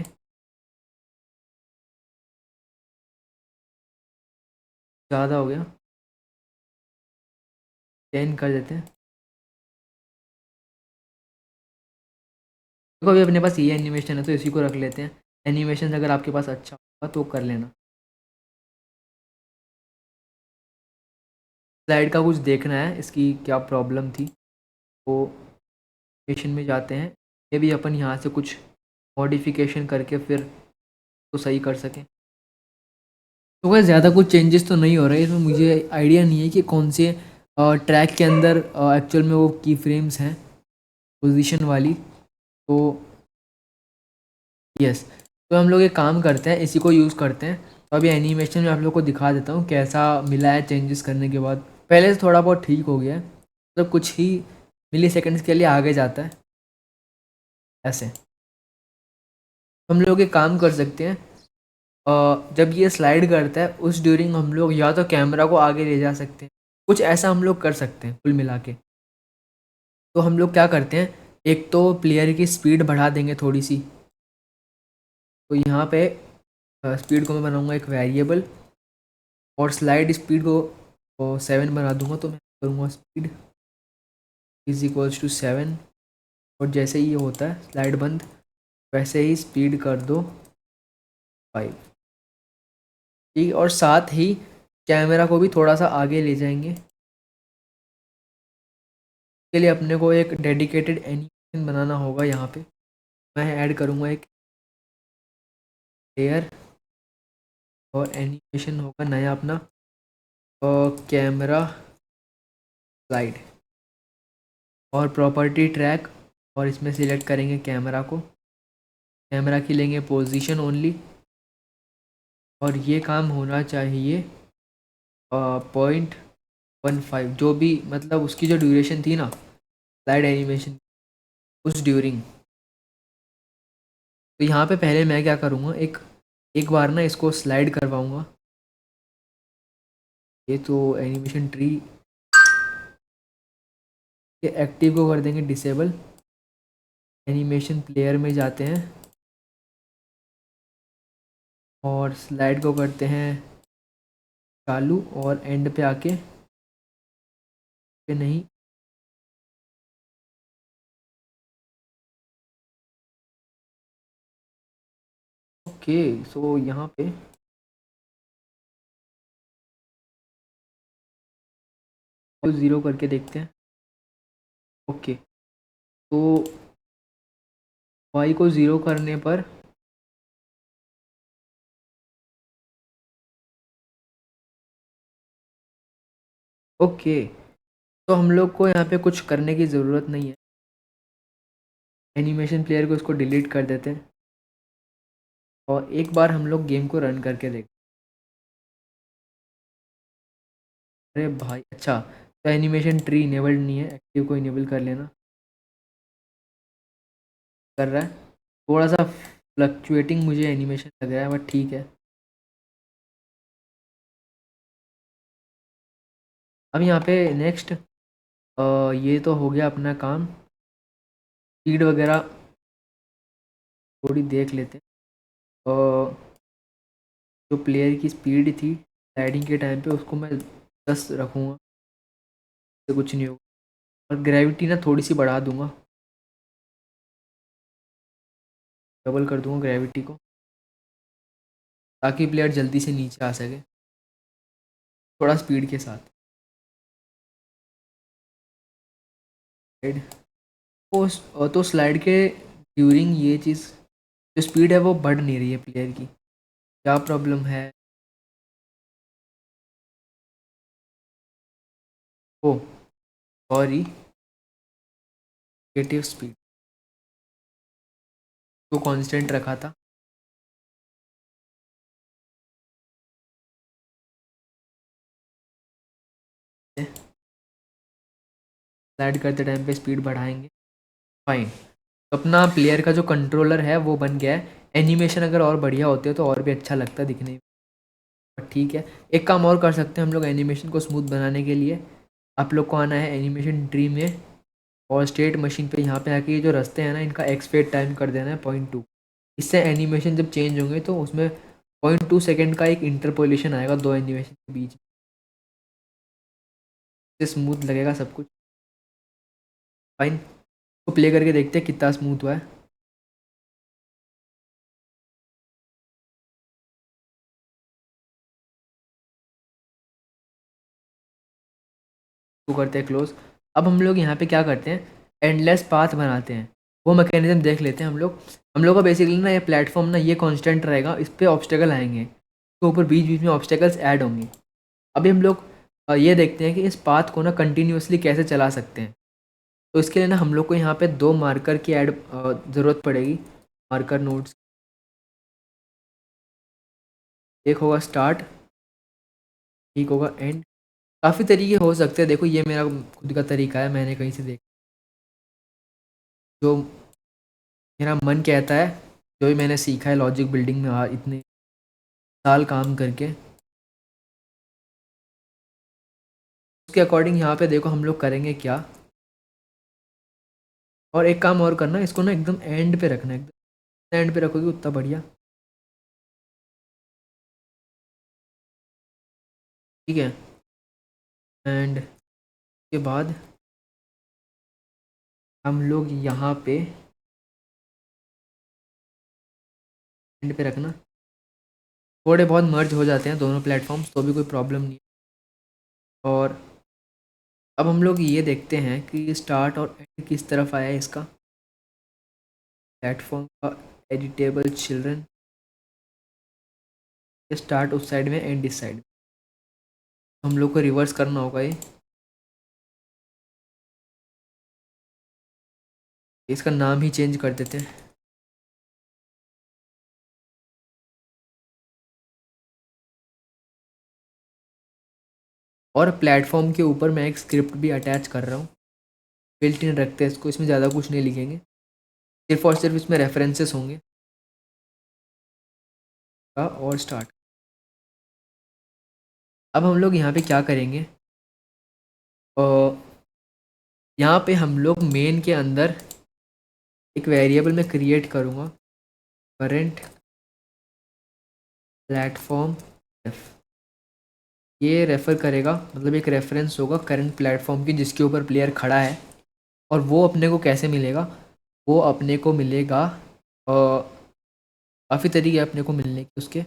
ज़्यादा हो गया, 10 कर देते हैं। देखो अभी अपने पास ये एनिमेशन है तो इसी को रख लेते हैं। एनिमेशन अगर आपके पास अच्छा होगा तो कर लेना। स्लाइड का कुछ देखना है, इसकी क्या प्रॉब्लम थी, तो एनिमेशन में जाते हैं। ये भी अपन यहाँ से कुछ मॉडिफिकेशन करके फिर तो सही कर सकें। तो वैसे ज़्यादा कुछ चेंजेस तो नहीं हो रहे इसमें, मुझे आइडिया नहीं है कि कौन से ट्रैक के अंदर एक्चुअल में वो की फ्रेम्स हैं पोजीशन वाली। तो यस, तो हम लोग एक काम करते हैं, इसी को यूज़ करते हैं। तो अभी एनिमेशन में आप लोग को दिखा देता हूँ कैसा मिला है चेंजेस करने के बाद। पहले से थोड़ा बहुत ठीक हो गया है, मतलब कुछ ही मिली सेकेंड्स के लिए आगे जाता है ऐसे। तो हम लोग एक काम कर सकते हैं, जब ये स्लाइड करता है उस ड्यूरिंग हम लोग या तो कैमरा को आगे ले जा सकते हैं, कुछ ऐसा हम लोग कर सकते हैं कुल मिला के। तो हम लोग क्या करते हैं, एक तो प्लेयर की स्पीड बढ़ा देंगे थोड़ी सी। तो यहाँ पे स्पीड को मैं बनाऊंगा एक वेरिएबल, और स्लाइड स्पीड को 7 बना दूंगा। तो मैं करूँगा स्पीड इज इक्वल्स टू 7, और जैसे ही ये होता है स्लाइड बंद, वैसे ही स्पीड कर दो 5। ठीक, और साथ ही कैमरा को भी थोड़ा सा आगे ले जाएंगे। के लिए अपने को एक डेडिकेटेड एनिमेशन बनाना होगा। यहाँ पे मैं ऐड करूँगा एक लेयर, और एनिमेशन होगा नया अपना, और कैमरा स्लाइड, और प्रॉपर्टी ट्रैक, और इसमें सिलेक्ट करेंगे कैमरा को। कैमरा की लेंगे पोजीशन ओनली, और ये काम होना चाहिए 0.15, जो भी मतलब उसकी जो ड्यूरेशन थी ना स्लाइड एनिमेशन, उस ड्यूरिंग। तो यहाँ पे पहले मैं क्या करूँगा, एक एक बार ना इसको स्लाइड करवाऊँगा। ये तो एनिमेशन ट्री के एक्टिव को कर देंगे डिसेबल। एनिमेशन प्लेयर में जाते हैं, और स्लाइड को करते हैं चालू, और एंड पे आके पे नहीं, ओके। सो यहाँ पे और 0 करके देखते हैं। ओके, तो y को 0 करने पर ओके, तो हम लोग को यहाँ पे कुछ करने की ज़रूरत नहीं है। एनिमेशन प्लेयर को इसको डिलीट कर देते हैं, और एक बार हम लोग गेम को रन करके देखते हैं। अरे भाई अच्छा, तो एनिमेशन ट्री इनेबल्ड नहीं है, एक्टिव को इनेबल कर लेना। कर रहा है, थोड़ा सा फ्लक्चुएटिंग मुझे एनिमेशन लग रहा है, बट ठीक है। अब यहाँ पे नेक्स्ट, ये तो हो गया अपना काम। स्पीड वगैरह थोड़ी देख लेते हैं। जो प्लेयर की स्पीड थी स्लाइडिंग के टाइम पे, उसको मैं 10 रखूँगा, तो कुछ नहीं होगा। और ग्रेविटी ना थोड़ी सी बढ़ा दूंगा, डबल कर दूंगा ग्रेविटी को, ताकि प्लेयर जल्दी से नीचे आ सके थोड़ा स्पीड के साथ। तो स्लाइड के ड्यूरिंग ये चीज़ जो स्पीड है वो बढ़ नहीं रही है प्लेयर की, क्या प्रॉब्लम है? ओ सॉरी, नेगेटिव स्पीड को कांस्टेंट रखा था। स्लाइड करते टाइम पे स्पीड बढ़ाएंगे, फाइन। तो अपना प्लेयर का जो कंट्रोलर है वो बन गया है। एनिमेशन अगर और बढ़िया होते तो और भी अच्छा लगता दिखने में, पर ठीक है। एक काम और कर सकते हैं हम लोग एनिमेशन को स्मूथ बनाने के लिए। आप लोग को आना है एनिमेशन ट्री में, और स्टेट मशीन पे यहाँ पे आके ये जो रास्ते हैं ना इनका एक्सपेक्ट टाइम कर देना है 0.2। इससे एनिमेशन जब चेंज होंगे तो उसमें 0.2 सेकेंड का एक इंटरपोलेशन आएगा दो एनिमेशन के बीच में, स्मूथ लगेगा सब कुछ। फाइन, तो प्ले करके देखते हैं कितना स्मूथ हुआ है। तो करते हैं क्लोज। अब हम लोग यहाँ पे क्या करते हैं, एंडलेस पाथ बनाते हैं। वो मैकेनिज्म देख लेते हैं हम लोग। हम लोग का बेसिकली ना ये प्लेटफॉर्म ना ये कांस्टेंट रहेगा, इस पर ऑब्स्टेकल आएंगे तो ऊपर बीच बीच में ऑब्स्टेकल्स ऐड होंगे। अभी हम लोग ये देखते हैं कि इस पाथ को ना कंटिन्यूसली कैसे चला सकते हैं। तो इसके लिए ना हम लोग को यहाँ पे दो मार्कर की ऐड ज़रूरत पड़ेगी, मार्कर नोड्स। एक होगा स्टार्ट, ठीक होगा एंड। काफ़ी तरीके हो सकते हैं, देखो ये मेरा खुद का तरीका है, मैंने कहीं से देखा, जो मेरा मन कहता है, जो भी मैंने सीखा है लॉजिक बिल्डिंग में इतने साल काम करके, उसके अकॉर्डिंग यहाँ पे देखो हम लोग करेंगे क्या। और एक काम और करना, इसको ना एकदम एंड पे रखना, एकदम एंड पे रखोगे उतना बढ़िया, ठीक है। एंड के बाद हम लोग यहाँ पे एंड पे रखना, थोड़े बहुत मर्ज हो जाते हैं दोनों प्लेटफॉर्म्स तो भी कोई प्रॉब्लम नहीं है। और अब हम लोग ये देखते हैं कि स्टार्ट और एंड किस तरफ आया है इसका प्लेटफॉर्म का। एडिटेबल चिल्ड्रन, स्टार्ट उस साइड में एंड इस साइड में, हम लोग को रिवर्स करना होगा ये। इसका नाम ही चेंज कर देते हैं। और प्लेटफॉर्म के ऊपर मैं एक स्क्रिप्ट भी अटैच कर रहा हूँ, बिल्ट इन रखते हैं इसको, इसमें ज़्यादा कुछ नहीं लिखेंगे, सिर्फ और सिर्फ इसमें रेफरेंसेस होंगे का और स्टार्ट। अब हम लोग यहाँ पे क्या करेंगे, और यहाँ पे हम लोग मेन के अंदर एक वेरिएबल में क्रिएट करूँगा, करंट प्लेटफॉर्म रेफ। ये रेफ़र करेगा, मतलब एक रेफरेंस होगा करंट प्लेटफॉर्म की जिसके ऊपर प्लेयर खड़ा है। और वो अपने को कैसे मिलेगा, वो अपने को मिलेगा काफ़ी तरीके अपने को मिलने के उसके।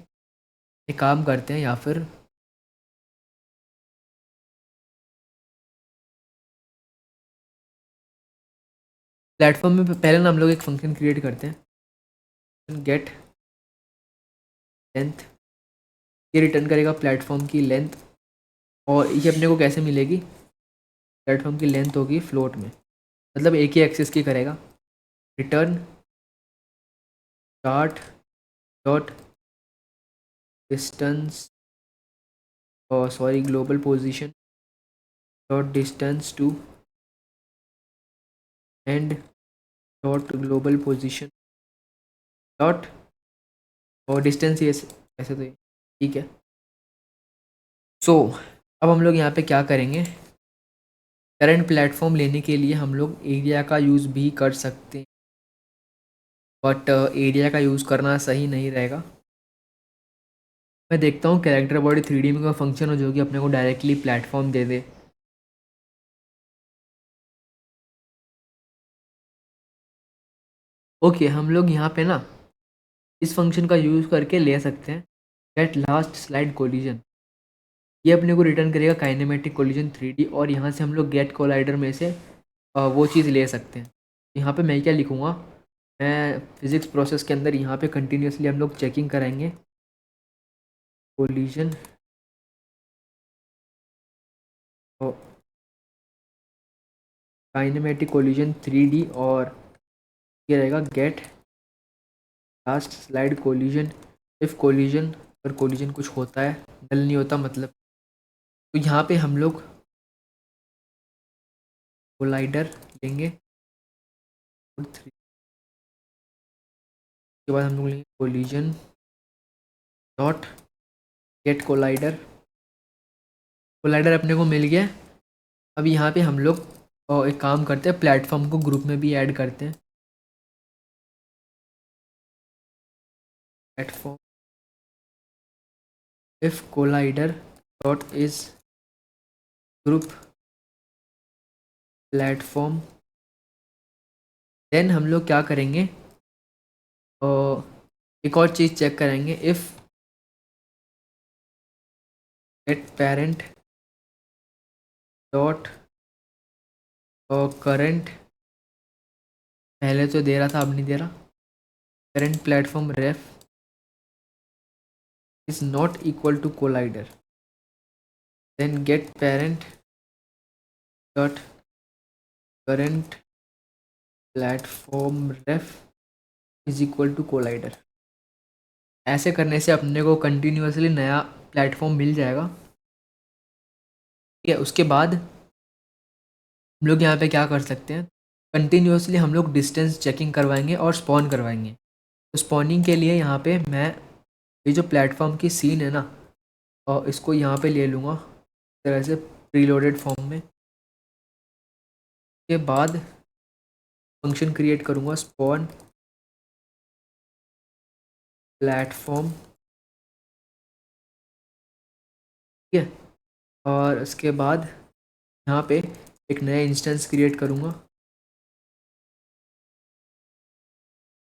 एक काम करते हैं, या फिर प्लेटफॉर्म में पहले ना हम लोग एक फंक्शन क्रिएट करते हैं, गेट लेंथ। ये रिटर्न करेगा प्लेटफॉर्म की लेंथ, और ये अपने को कैसे मिलेगी, प्लेटफॉर्म की लेंथ होगी फ्लोट में, मतलब एक ही एक्सेस की करेगा। रिटर्न स्टार्ट डॉट डिस्टेंस, और sorry global position dot distance to end dot global position dot, और डिस्टेंस ये ऐसे तो ठीक है। सो अब हम लोग यहाँ पे क्या करेंगे, करंट प्लेटफॉर्म लेने के लिए हम लोग एरिया का यूज़ भी कर सकते हैं, बट एरिया का यूज़ करना सही नहीं रहेगा। मैं देखता हूँ कैरेक्टर बॉडी 3D में कोई फंक्शन हो जो कि अपने को डायरेक्टली प्लेटफॉर्म दे दे। ओके, हम लोग यहाँ पे ना इस फंक्शन का यूज़ करके ले सकते हैं गेट लास्ट स्लाइड कोलिजन। ये अपने को रिटर्न करेगा काइनेमेटिक कोलिजन 3D, और यहाँ से हम लोग गेट कोलाइडर में से वो चीज़ ले सकते हैं। यहाँ पे मैं क्या लिखूँगा, मैं फिज़िक्स प्रोसेस के अंदर यहाँ पे कंटिन्यूसली हम लोग चेकिंग कराएंगे कोलिजन और काइनेमेटिक कोलिजन 3D, और ये रहेगा get last slide collision if collision, अगर कोलिजन कुछ होता है, डल नहीं होता मतलब। तो यहाँ पे हम लोग कोलाइडर लेंगे और 3 के बाद हम लोग लेंगे collision dot gate collider. Collider अपने को मिल गया। अब यहाँ पे हम लोग एक काम करते हैं, प्लेटफॉर्म को ग्रुप में भी ऐड करते हैं। Platform if collider dot is group platform, then हम लोग क्या करेंगे, एक और चीज़ चेक करेंगे, if get parent dot current, पहले तो दे रहा था अब नहीं दे रहा, current platform ref is not equal to collider, then get parent dot current platform ref is equal to collider। ऐसे करने से अपने को कंटिन्यूसली नया प्लेटफॉर्म मिल जाएगा। ठीक है, उसके बाद हम लोग यहाँ पे क्या कर सकते हैं, कंटिन्यूसली हम लोग डिस्टेंस चेकिंग करवाएंगे और स्पॉन करवाएंगे। तो स्पॉनिंग के लिए यहाँ पे मैं ये जो प्लेटफॉर्म की सीन है ना, और इसको यहाँ पे ले लूँगा इस तरह से प्रीलोडेड फॉर्म में। के बाद फंक्शन क्रिएट करूँगा स्पॉन प्लेटफॉर्म, ठीक है। और उसके बाद यहाँ पे एक नया इंस्टेंस क्रिएट करूँगा,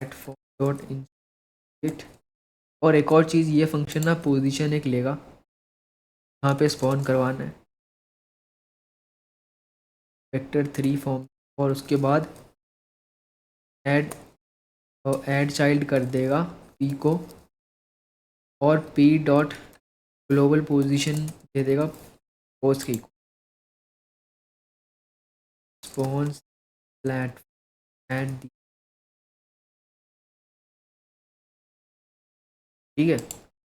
प्लेटफॉर्म डॉट इंस्टेंट। और एक और चीज़, ये फंक्शन ना पोजीशन एक लेगा, यहाँ पे स्पॉन करवाना है वेक्टर 3 फॉर्म, और उसके बाद ऐड ऐड चाइल्ड कर देगा पी को, और पी डॉट ग्लोबल पोजीशन दे देगा पोस्ट की स्पॉन्स प्लेट एंड, ठीक है।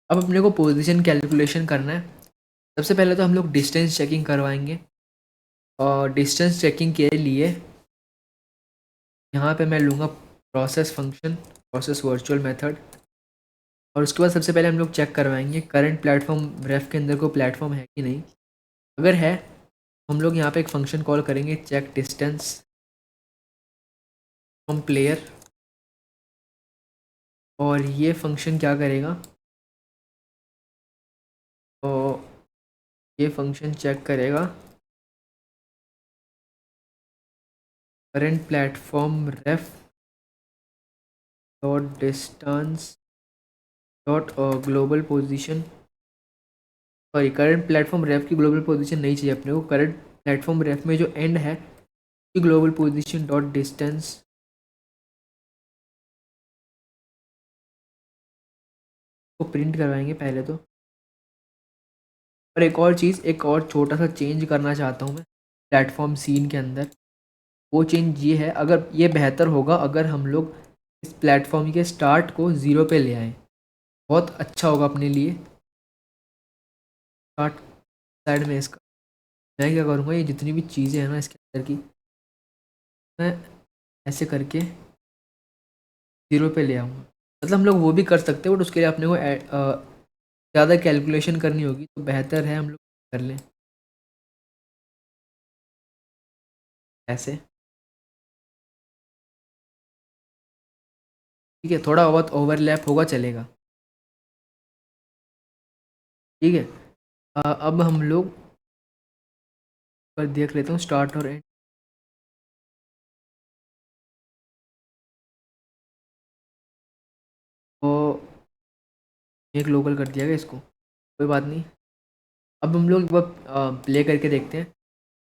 अब अपने को पोजीशन कैलकुलेशन करना है। सबसे पहले तो हम लोग डिस्टेंस चेकिंग करवाएंगे, और डिस्टेंस चेकिंग के लिए यहाँ पे मैं लूँगा process function, process virtual method. और उसके बाद सबसे पहले हम लोग चेक करवाएंगे करंट प्लेटफॉर्म रेफ के अंदर कोई प्लेटफॉर्म है कि नहीं। अगर है, हम लोग यहाँ पे एक फंक्शन कॉल करेंगे चेक डिस्टेंस फ्रॉम प्लेयर, और ये फंक्शन क्या करेगा, तो ये फंक्शन चेक करेगा current platform ref dot distance dot global position. Sorry, current platform ref की ग्लोबल पोजीशन नहीं चाहिए अपने को, करंट प्लेटफॉर्म रेफ में जो एंड है की ग्लोबल पोजीशन डॉट डिस्टेंस को प्रिंट करवाएंगे पहले तो। और एक और चीज़, एक और छोटा सा चेंज करना चाहता हूँ मैं प्लेटफॉर्म सीन के अंदर। वो चेंज ये है, अगर ये बेहतर होगा अगर हम लोग इस प्लेटफॉर्म के स्टार्ट को 0 पे ले आएँ, बहुत अच्छा होगा अपने लिए। स्टार्ट साइड में इसका मैं क्या करूँगा, ये जितनी भी चीज़ें हैं ना इसके अंदर की, मैं ऐसे करके 0 पे ले आऊँगा। मतलब हम लोग वो भी कर सकते हैं, बट उसके लिए अपने को ज़्यादा कैलकुलेशन करनी होगी, तो बेहतर है हम लोग कर लें ऐसे। ठीक है, थोड़ा बहुत ओवरलैप होगा चलेगा, ठीक है। अब हम लोग पर देख लेते हूँ स्टार्ट और एंड। तो एक लोकल कर दिया गया इसको, कोई बात नहीं। अब हम लोग वो प्ले करके देखते हैं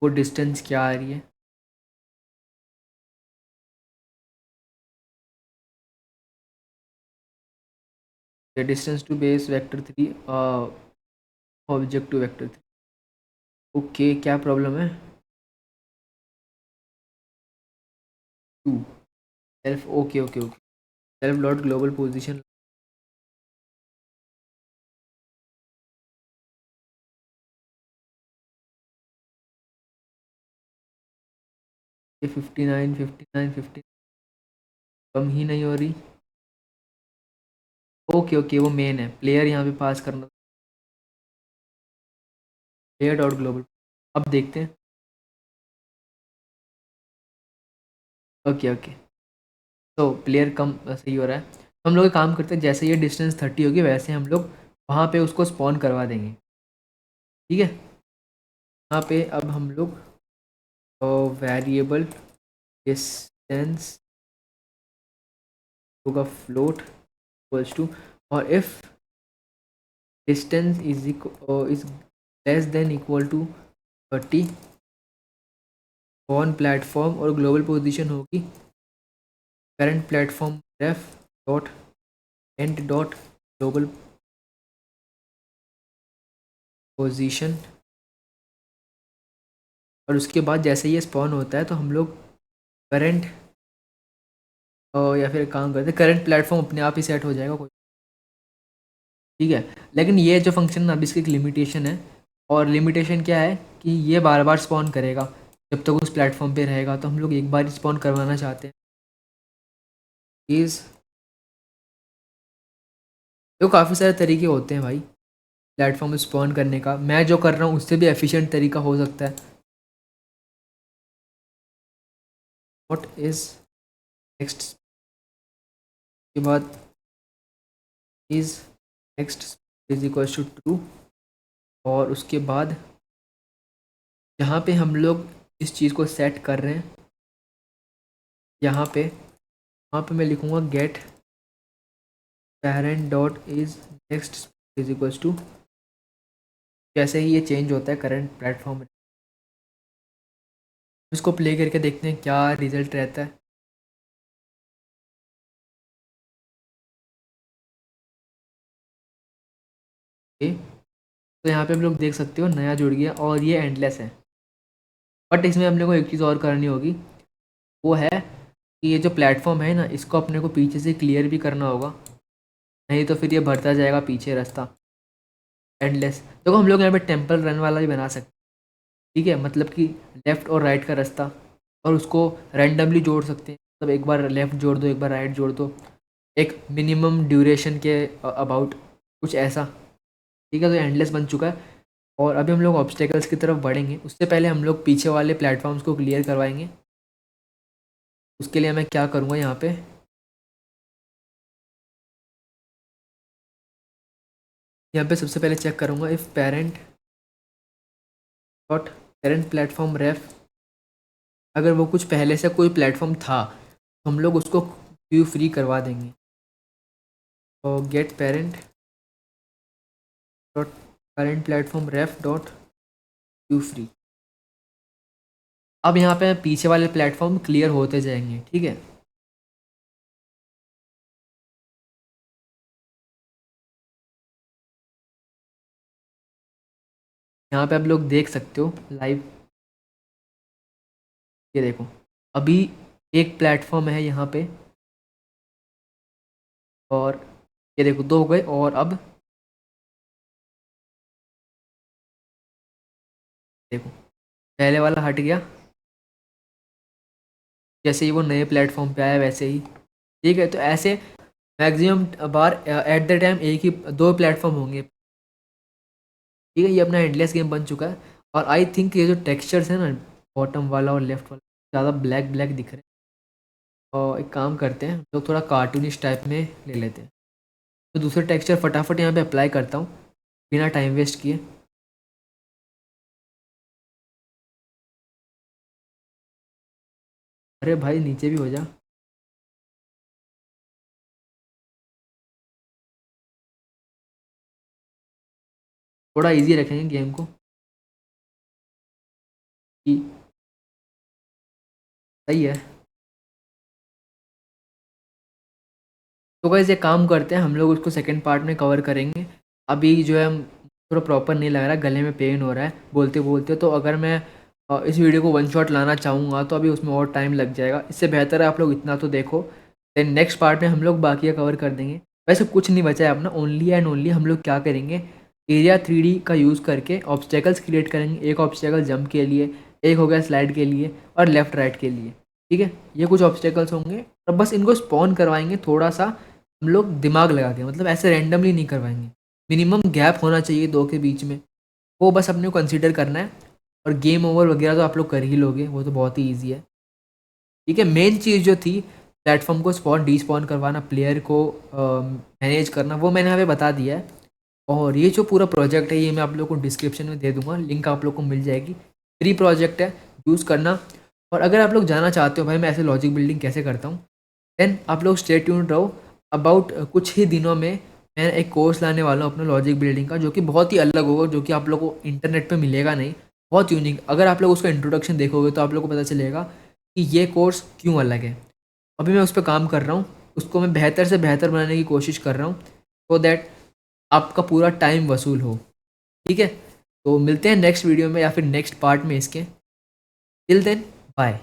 वो डिस्टेंस क्या आ रही है। Distance to base vector 3, object to vector 3। Okay, क्या प्रॉब्लम है? To self, okay okay okay. Self dot global position, ये 59 59 50 कम ही नहीं हो रही। ओके ओके, वो मेन है, प्लेयर यहाँ पे पास करना, प्लेयर डॉट ग्लोबल। अब देखते हैं। ओके ओके, तो प्लेयर कम सही हो रहा है। तो हम लोग एक काम करते हैं, जैसे ये डिस्टेंस 30 होगी वैसे हम लोग वहाँ पे उसको स्पॉन करवा देंगे। ठीक है, यहाँ पे अब हम लोग वेरिएबल डिस्टेंस होगा फ्लोट इक्वल्स टू, और if distance is less than equal to 30 on platform, और ग्लोबल पोजीशन होगी current platform ref dot end dot global position. और उसके बाद जैसे ये स्पॉन होता है तो हम लोग करंट, या फिर एक काम करते हैं, करंट प्लेटफॉर्म अपने आप ही सेट हो जाएगा कोई। ठीक है, लेकिन ये जो फंक्शन है अभी इसकी एक लिमिटेशन है, और लिमिटेशन क्या है कि ये बार बार स्पॉन करेगा जब तक उस प्लेटफॉर्म पे रहेगा, तो हम लोग एक बार स्पॉन करवाना चाहते हैं। इज़, तो काफ़ी सारे तरीके होते हैं भाई प्लेटफॉर्म स्पॉन करने का, मैं जो कर रहा हूँ उससे भी एफिशिएंट तरीका हो सकता है। व्हाट इज़ नेक्स्ट के बाद is next is equal to true, और उसके बाद जहाँ पे हम लोग इस चीज़ को सेट कर रहे हैं, यहाँ पे मैं लिखूँगा get parent dot is next is equal to, जैसे ही ये चेंज होता है करंट प्लेटफॉर्म, इसको प्ले करके देखते हैं क्या रिजल्ट रहता है। ओके, तो यहाँ पे हम लोग देख सकते हो नया जुड़ गया और ये एंडलेस है, बट इसमें अपने को एक चीज़ और करनी होगी, वो है कि ये जो प्लेटफॉर्म है ना इसको अपने को पीछे से क्लियर भी करना होगा, नहीं तो फिर ये भरता जाएगा पीछे रास्ता एंडलेस। देखो हम लोग यहाँ पे टेम्पल रन वाला भी बना सकते हैं। ठीक है, मतलब कि लेफ़्ट और राइट का रास्ता, और उसको रैंडमली जोड़ सकते हैं, मतलब एक बार लेफ़्ट जोड़ दो एक बार राइट जोड़ दो, एक मिनिमम ड्यूरेशन के अबाउट, कुछ ऐसा। ठीक है, तो एंडलेस बन चुका है, और अभी हम लोग ऑब्स्टेकल्स की तरफ बढ़ेंगे, उससे पहले हम लोग पीछे वाले प्लेटफॉर्म्स को क्लियर करवाएंगे। उसके लिए मैं क्या करूँगा, यहाँ पे सबसे पहले चेक करूँगा if parent dot parent platform ref, अगर वो कुछ पहले से कोई प्लेटफॉर्म था तो हम लोग उसको क्यू फ्री करवा देंगे, और get parent dot parent platform ref dot queue free. अब यहाँ पे पीछे वाले प्लेटफॉर्म क्लियर होते जाएंगे। ठीक है, यहाँ पे आप लोग देख सकते हो लाइव, ये देखो अभी एक प्लेटफॉर्म है यहाँ पे, और ये देखो दो हो गए, और अब देखो पहले वाला हट गया, जैसे ही वो नए प्लेटफॉर्म पे आया वैसे ही। ठीक है, तो ऐसे maximum bar at the time एक ही दो प्लेटफॉर्म होंगे। ठीक है, ये अपना एंडलेस गेम बन चुका है, और आई थिंक ये जो टेक्सचर्स है ना बॉटम वाला और लेफ्ट वाला ज़्यादा ब्लैक ब्लैक दिख रहे हैं, और एक काम करते हैं हम लोग थोड़ा कार्टूनिश टाइप में ले लेते हैं। तो दूसरे टेक्सचर फटाफट यहाँ पे अप्लाई करता हूँ बिना टाइम वेस्ट किए। अरे भाई नीचे भी हो जा, थोड़ा इजी रखेंगे गेम को कि सही है। तो गाइस एक काम करते हैं, हम लोग उसको सेकंड पार्ट में कवर करेंगे। अभी जो है थोड़ा प्रॉपर नहीं लग रहा है, गले में पेन हो रहा है बोलते बोलते, तो अगर मैं इस वीडियो को वन शॉट लाना चाहूँगा तो अभी उसमें और टाइम लग जाएगा। इससे बेहतर है आप लोग इतना तो देखो, देन नेक्स्ट पार्ट में हम लोग बाकी कवर कर देंगे। वैसे कुछ नहीं बचा है अपना, ओनली एंड ओनली हम लोग क्या करेंगे, एरिया 3D का यूज़ करके ऑब्स्टेकल्स क्रिएट करेंगे। एक ऑब्स्टेकल जंप के लिए, एक हो गया स्लाइड के लिए, और लेफ्ट राइट के लिए। ठीक है, ये कुछ ऑब्स्टेकल्स होंगे और बस इनको स्पॉन करवाएंगे थोड़ा सा हम लोग दिमाग लगा के, मतलब ऐसे रैंडमली नहीं करवाएंगे। मिनिमम गैप होना चाहिए दो के बीच में, वो बस अपने को कंसिडर करना है। और गेम ओवर वगैरह तो आप लोग कर ही लोगे, वो तो बहुत ही ईजी है। ठीक है, मेन चीज़ जो थी प्लेटफॉर्म को स्पॉन डी स्पॉन करवाना, प्लेयर को मैनेज करना, वो मैंने यहाँ पे बता दिया है। और ये जो पूरा प्रोजेक्ट है ये मैं आप लोग को डिस्क्रिप्शन में दे दूंगा, लिंक आप लोग को मिल जाएगी। फ्री प्रोजेक्ट है, यूज़ करना। और अगर आप लोग जानना चाहते हो भाई मैं ऐसे लॉजिक बिल्डिंग कैसे करता हूँ, देन आप लोग स्टे ट्यून्ड रहो। अबाउट कुछ ही दिनों में मैं एक कोर्स लाने वाला हूँ अपने लॉजिक बिल्डिंग का, जो कि बहुत ही अलग होगा, जो कि आप लोग को इंटरनेट पे मिलेगा नहीं, बहुत यूनिक। अगर आप लोग उसका इंट्रोडक्शन देखोगे तो आप लोग को पता चलेगा कि ये कोर्स क्यों अलग है। अभी मैं उस पर काम कर रहा हूँ, उसको मैं बेहतर से बेहतर बनाने की कोशिश कर रहा हूँ, सो दैट आपका पूरा टाइम वसूल हो। ठीक है, तो मिलते हैं नेक्स्ट वीडियो में या फिर नेक्स्ट पार्ट में इसके। Till then bye.